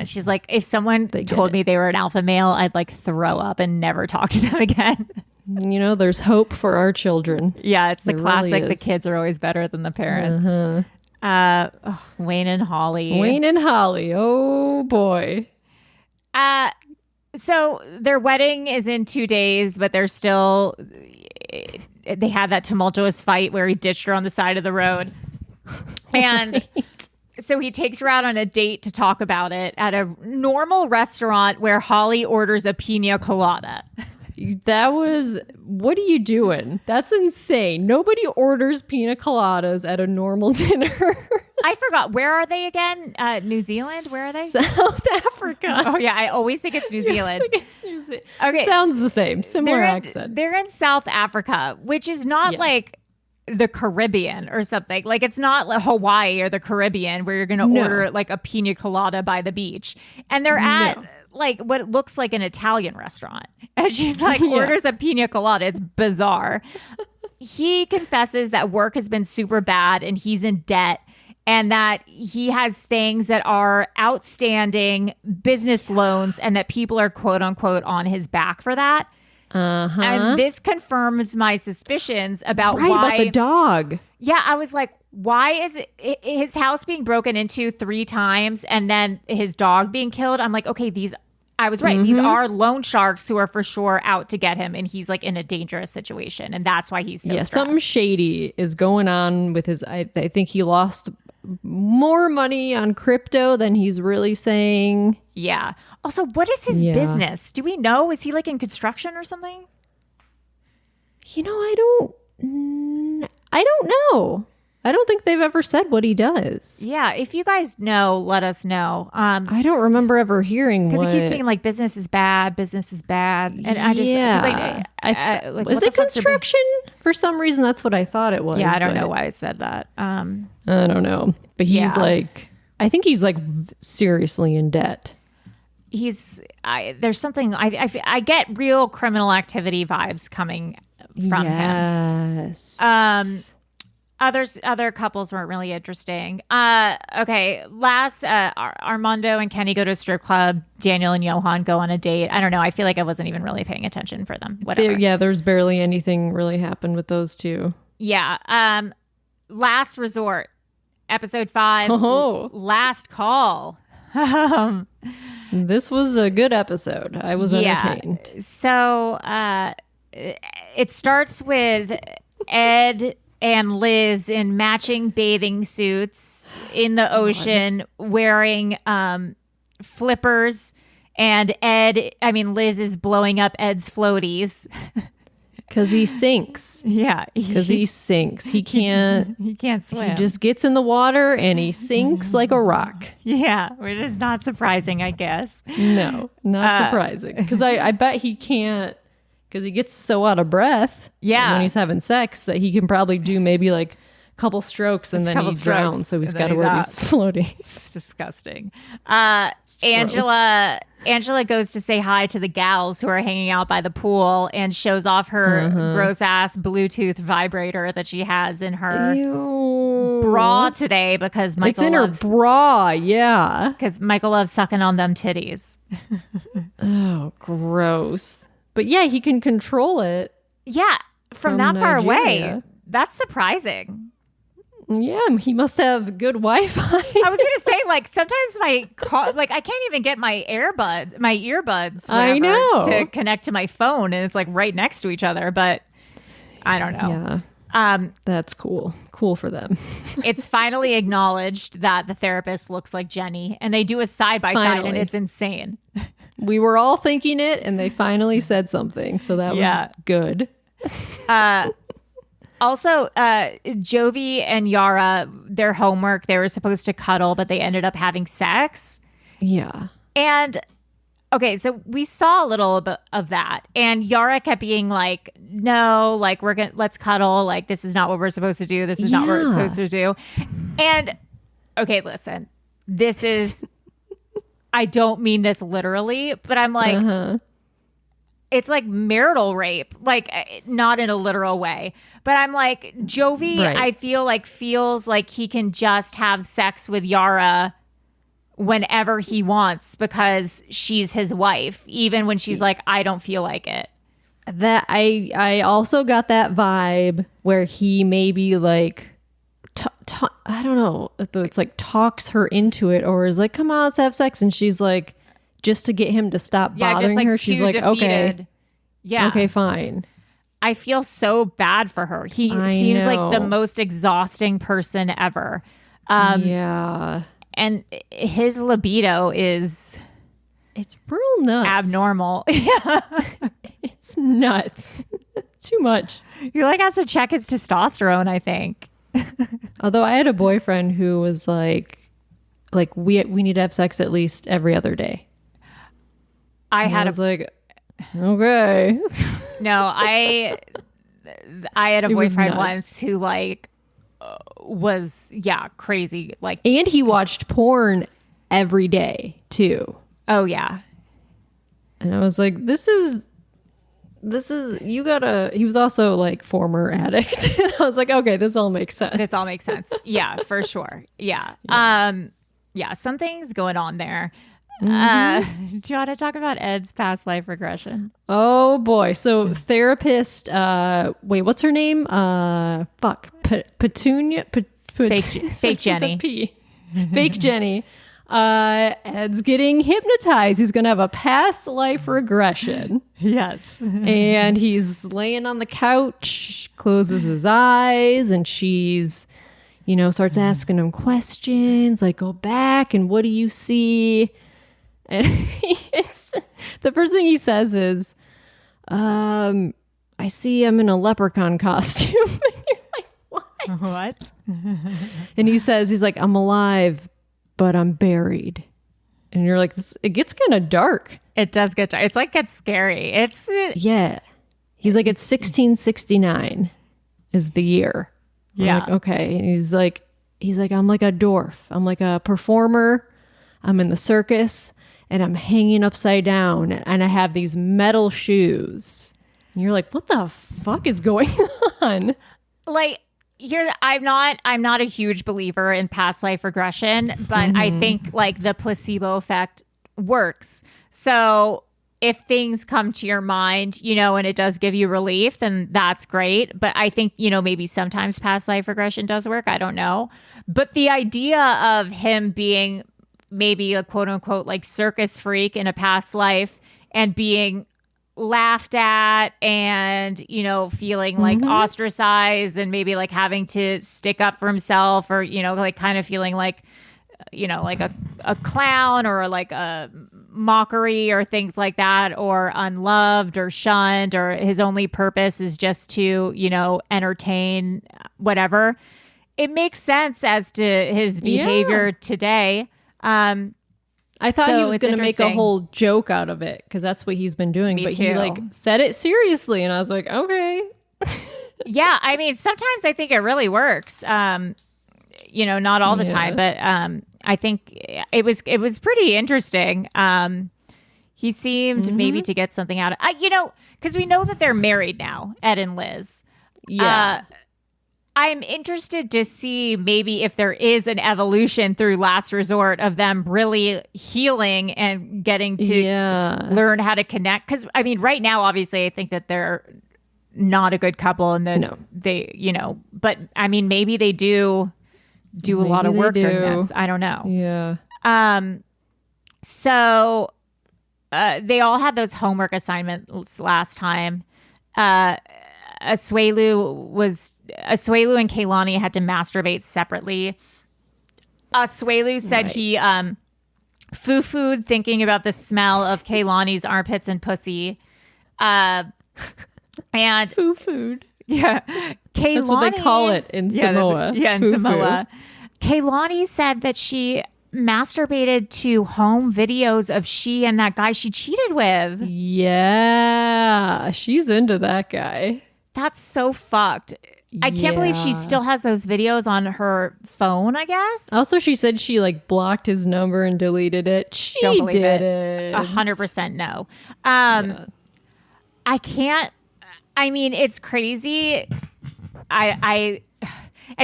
She's like, if someone told me they were an alpha male, I'd like throw up and never talk to them again. There's hope for our children. Yeah, it's the classic. Really the kids are always better than the parents. Wayne and Holly. Oh boy. So their wedding is in 2 days, but they're still. They had that tumultuous fight where he ditched her on the side of the road, and. So he takes her out on a date to talk about it at a normal restaurant where Holly orders a Pina Colada. What are you doing? That's insane. Nobody orders Pina Coladas at a normal dinner. I forgot. Where are they again? New Zealand? Where are they? South Africa. Oh, yeah. I always think it's New Zealand. Okay. Sounds the same. Similar accent. They're in South Africa, which is not like the Caribbean or something. Like, it's not like Hawaii or the Caribbean where you're going to order like a pina colada by the beach. And they're at like what looks like an Italian restaurant. And she's like, orders a pina colada. It's bizarre. He confesses that work has been super bad and he's in debt, and that he has things that are outstanding business loans, and that people are quote unquote on his back for that. And this confirms my suspicions about about the dog. Yeah, I was like, why is his house being broken into 3 times and then his dog being killed? I'm like, okay, I was right. These are loan sharks who are for sure out to get him, and he's like in a dangerous situation, and that's why he's so stressed. Something shady is going on with his. I think he lost more money on crypto than he's really saying. Yeah. Also, what is his business? Do we know? Is he like in construction or something? I don't know. I don't think they've ever said what he does. Yeah. If you guys know, let us know. I don't remember ever hearing because he keeps being like, business is bad. And I just, is it construction? For some reason, that's what I thought it was. Yeah. I don't know why I said that. I don't know. But he's like, I think he's like seriously in debt. There's something, I get real criminal activity vibes coming from him. Yes. Other couples weren't really interesting. Okay, last Armando and Kenny go to a strip club. Daniel and Johan go on a date. I don't know. I feel like I wasn't even really paying attention for them. Whatever. There's barely anything really happened with those two. Yeah. Last Resort, episode 5. Last Call. This was a good episode. I was entertained. So it starts with Ed and Liz in matching bathing suits in the ocean, wearing flippers, and Liz is blowing up Ed's floaties. Because he sinks. Yeah. Because he sinks. He can't swim. He just gets in the water and he sinks like a rock. Yeah, which is not surprising, I guess. No, not surprising. Because I bet he can't, because he gets so out of breath when he's having sex that he can probably do maybe like a couple strokes and then he drowns. So he's got to wear these floaties. It's disgusting. Angela goes to say hi to the gals who are hanging out by the pool and shows off her gross ass Bluetooth vibrator that she has in her bra today because Michael her bra, yeah. Because Michael loves sucking on them titties. Oh, gross. But yeah, he can control it. Yeah, from that far away. That's surprising. Yeah, he must have good Wi-Fi. I was going to say, like, sometimes I can't even get my earbuds to connect to my phone, and it's like right next to each other, but I don't know. Yeah. That's cool. Cool for them. It's finally acknowledged that the therapist looks like Jenny, and they do a side-by-side, and it's insane. We were all thinking it, and they finally said something, so that was good. Also, Jovi and Yara, their homework, they were supposed to cuddle, but they ended up having sex. Yeah. And okay, so we saw a little bit of that, and Yara kept being like, "No, like let's cuddle. Like this is not what we're supposed to do. This is not what we're supposed to do." And okay, listen, this is. I don't mean this literally, but I'm like, it's like marital rape, like not in a literal way. But I'm like, Jovi, I feel like feels like he can just have sex with Yara whenever he wants because she's his wife, even when she's like, I don't feel like it. That I also got that vibe where he maybe like I don't know if it's like talks her into it or is like, come on, let's have sex, and she's like, just to get him to stop bothering just like her, she's like, defeated. Okay, fine. I feel so bad for her. He seems like the most exhausting person ever. Yeah. And his libido is... It's real nuts. Abnormal. Yeah. It's nuts. Too much. He like has to check his testosterone, I think. Although I had a boyfriend who was like we need to have sex at least every other day. I was like, okay. No, I had a boyfriend once who like was crazy, like, and he watched porn every day too. Oh yeah. And I was like, this is you gotta. He was also like former addict. And I was like, okay, this all makes sense. Yeah, for sure. Yeah. Something's going on there. Do you want to talk about Ed's past life regression? Oh boy. So therapist, wait, what's her name? Petunia? Fake Jenny. Fake Jenny. Ed's getting hypnotized. He's going to have a past life regression. Yes. And he's laying on the couch, closes his eyes, and she's, starts asking him questions like, go back and what do you see? And the first thing he says is, I see I'm in a leprechaun costume. And you're like, what? What? And he's like, I'm alive, but I'm buried. And you're like, it gets kind of dark. It does get dark. It's like, it's scary. Yeah. He's like, it's 1669 is the year. Yeah. I'm like, okay. And he's like, I'm like a dwarf. I'm like a performer. I'm in the circus and I'm hanging upside down and I have these metal shoes. And you're like, what the fuck is going on? Like, I'm not a huge believer in past life regression, but I think like the placebo effect works. So if things come to your mind, and it does give you relief, then that's great. But I think, maybe sometimes past life regression does work. I don't know. But the idea of him being maybe a quote unquote like circus freak in a past life and being laughed at and feeling like ostracized and maybe like having to stick up for himself or like kind of feeling like like a clown or like a mockery or things like that, or unloved or shunned, or his only purpose is just to entertain, whatever. It makes sense as to his behavior today. I thought he was going to make a whole joke out of it because that's what he's been doing. Me but too. He like said it seriously, and I was like, okay. Yeah, I mean, sometimes I think it really works. Not all the time, but I think it was pretty interesting. He seemed maybe to get something out of because we know that they're married now, Ed and Liz. Yeah. I'm interested to see maybe if there is an evolution through Last Resort of them really healing and getting to learn how to connect. Because, I mean, right now, obviously, I think that they're not a good couple. And then they, but I mean, maybe they do a lot of work during this. I don't know. Yeah. So they all had those homework assignments last time. Asuelu and Kaylani had to masturbate separately. Asuelu said he foo-fooed thinking about the smell of Kaylani's armpits and pussy. And Foo-fooed. Yeah. Kaylani, that's what they call it in Samoa. In Samoa. Kaylani said that she masturbated to home videos of she and that guy she cheated with. Yeah, she's into that guy. That's so fucked. I can't believe she still has those videos on her phone, I guess. Also, she said she like blocked his number and deleted it. She Don't believe did it. 100% no. I can't. I mean, it's crazy. And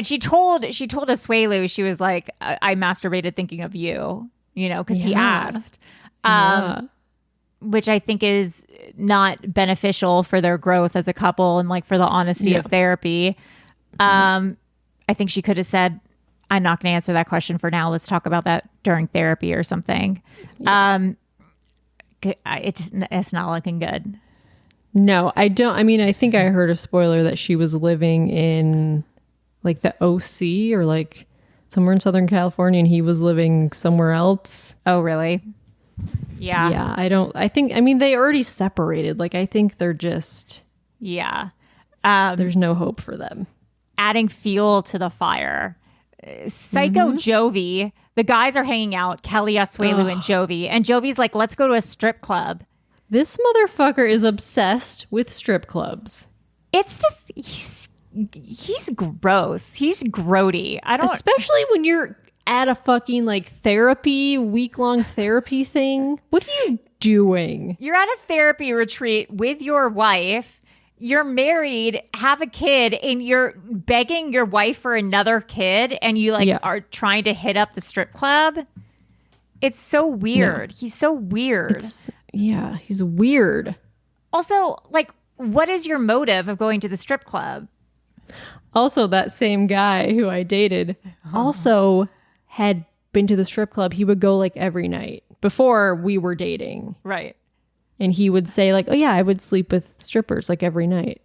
she told Asuelu, she was like, I masturbated thinking of you, because he asked. Which I think is not beneficial for their growth as a couple and like for the honesty of therapy. I think she could have said, I'm not going to answer that question for now. Let's talk about that during therapy or something. It's not looking good. No, I don't. I mean, I think I heard a spoiler that she was living in like the OC or like somewhere in Southern California and he was living somewhere else. Oh, really? Yeah. Yeah, I mean, they already separated. Like, I think they're just... Yeah. There's no hope for them. Adding fuel to the fire. Psycho Jovi. The guys are hanging out. Kelly, Asuelu, and Jovi. And Jovi's like, let's go to a strip club. This motherfucker is obsessed with strip clubs. It's just... He's gross. He's grody. Especially when you're... at a fucking like week-long therapy thing. What are you doing? You're at a therapy retreat with your wife. You're married, have a kid, and you're begging your wife for another kid, and you are trying to hit up the strip club. It's so weird. No. He's so weird. He's weird. Also, like, what is your motive of going to the strip club? Also, that same guy who I dated also had been to the strip club. He would go like every night before we were dating. Right. And he would say like, oh yeah, I would sleep with strippers like every night.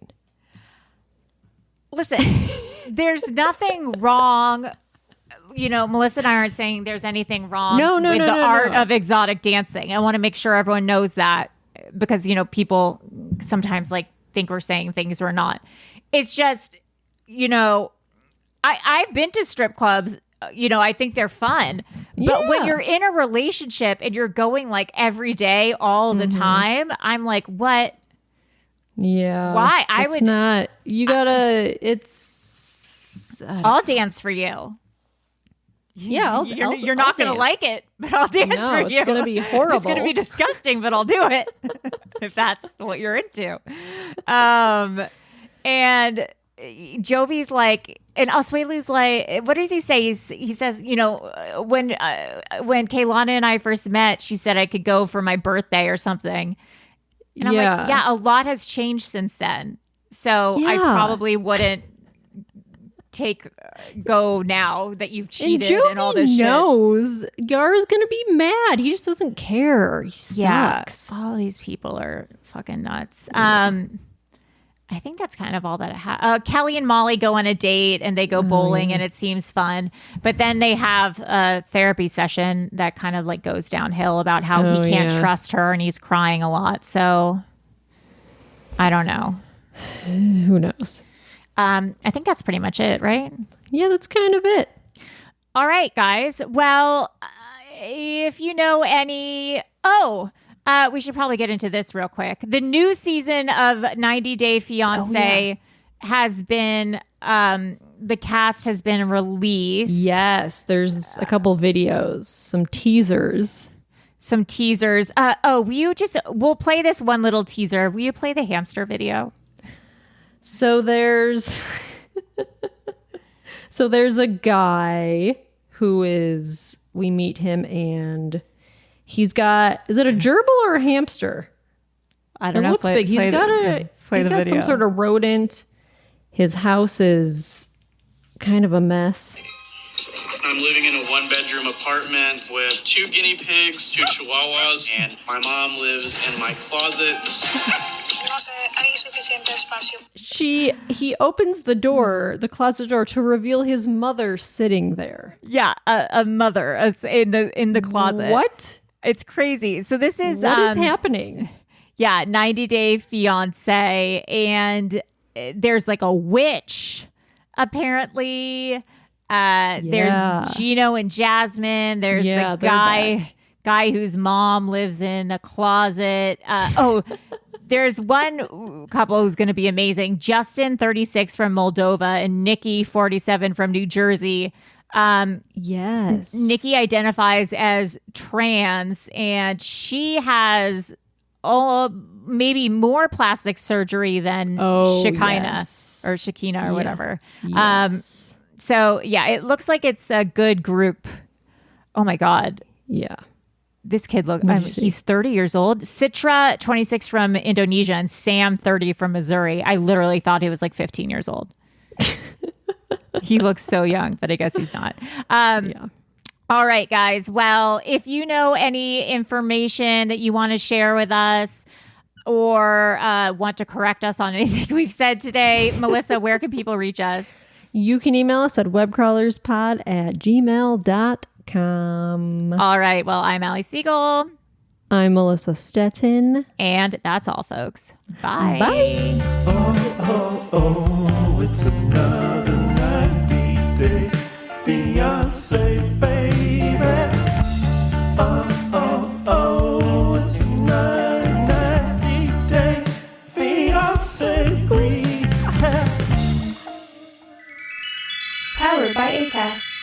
Listen, there's nothing wrong. Melissa and I aren't saying there's anything wrong with the art of exotic dancing. I want to make sure everyone knows that because, people sometimes like think we're saying things we're not. It's just, I've been to strip clubs. I think they're fun. But when you're in a relationship and you're going like every day, all the time, I'm like, what? Yeah. Why? I'll dance for you. Yeah. You're not going to like it, but I'll dance for you. It's going to be horrible. It's going to be disgusting, but I'll do it if that's what you're into. And Jovi's like, and Asuelu's like, what does he say? He says, when Kaylana and I first met, she said I could go for my birthday or something. And I'm like, yeah, a lot has changed since then. So I probably wouldn't go now that you've cheated and all this shit. Knows Yara's going to be mad. He just doesn't care. He sucks. All these people are fucking nuts. I think that's kind of all that I have. Kelly and Molly go on a date and they go bowling and it seems fun. But then they have a therapy session that kind of like goes downhill about how he can't trust her and he's crying a lot. So I don't know. Who knows? I think that's pretty much it, right? Yeah, that's kind of it. All right, guys. Well, if you know any... we should probably get into this real quick. The new season of 90 Day Fiancé has been, the cast has been released. Yes, there's a couple videos, some teasers. We'll play this one little teaser. Will you play the hamster video? So there's a guy we meet him and he's got, is it a gerbil or a hamster? I don't know. It looks big. He's got some sort of rodent. His house is kind of a mess. I'm living in a one-bedroom apartment with 2 guinea pigs, 2 chihuahuas, and my mom lives in my closets. He opens the closet door to reveal his mother sitting there. Yeah, a mother. It's in the closet. What? It's crazy. So this is what is happening? Yeah, 90 Day Fiancé, and there's like a witch apparently. There's Gino and Jasmine. There's the guy whose mom lives in a closet. There's one couple who's going to be amazing. Justin, 36 from Moldova, and Nikki, 47 from New Jersey. Yes. Nikki identifies as trans, and she has maybe more plastic surgery than Shekinah or Shekinah or whatever. Yes. So yeah, it looks like it's a good group. Oh my God. Yeah. This kid he's 30 years old. Citra, 26 from Indonesia, and Sam, 30 from Missouri. I literally thought he was like 15 years old. He looks so young, but I guess he's not. All right, guys. Well, if you know any information that you want to share with us or want to correct us on anything we've said today, Melissa, where can people reach us? You can email us at webcrawlerspod@gmail.com. All right. Well, I'm Allie Siegel. I'm Melissa Stettin. And that's all, folks. Bye. Bye. Oh, it's another 90 day fiancé, baby. Oh, it's another 90 day fiancé. Powered by Acast.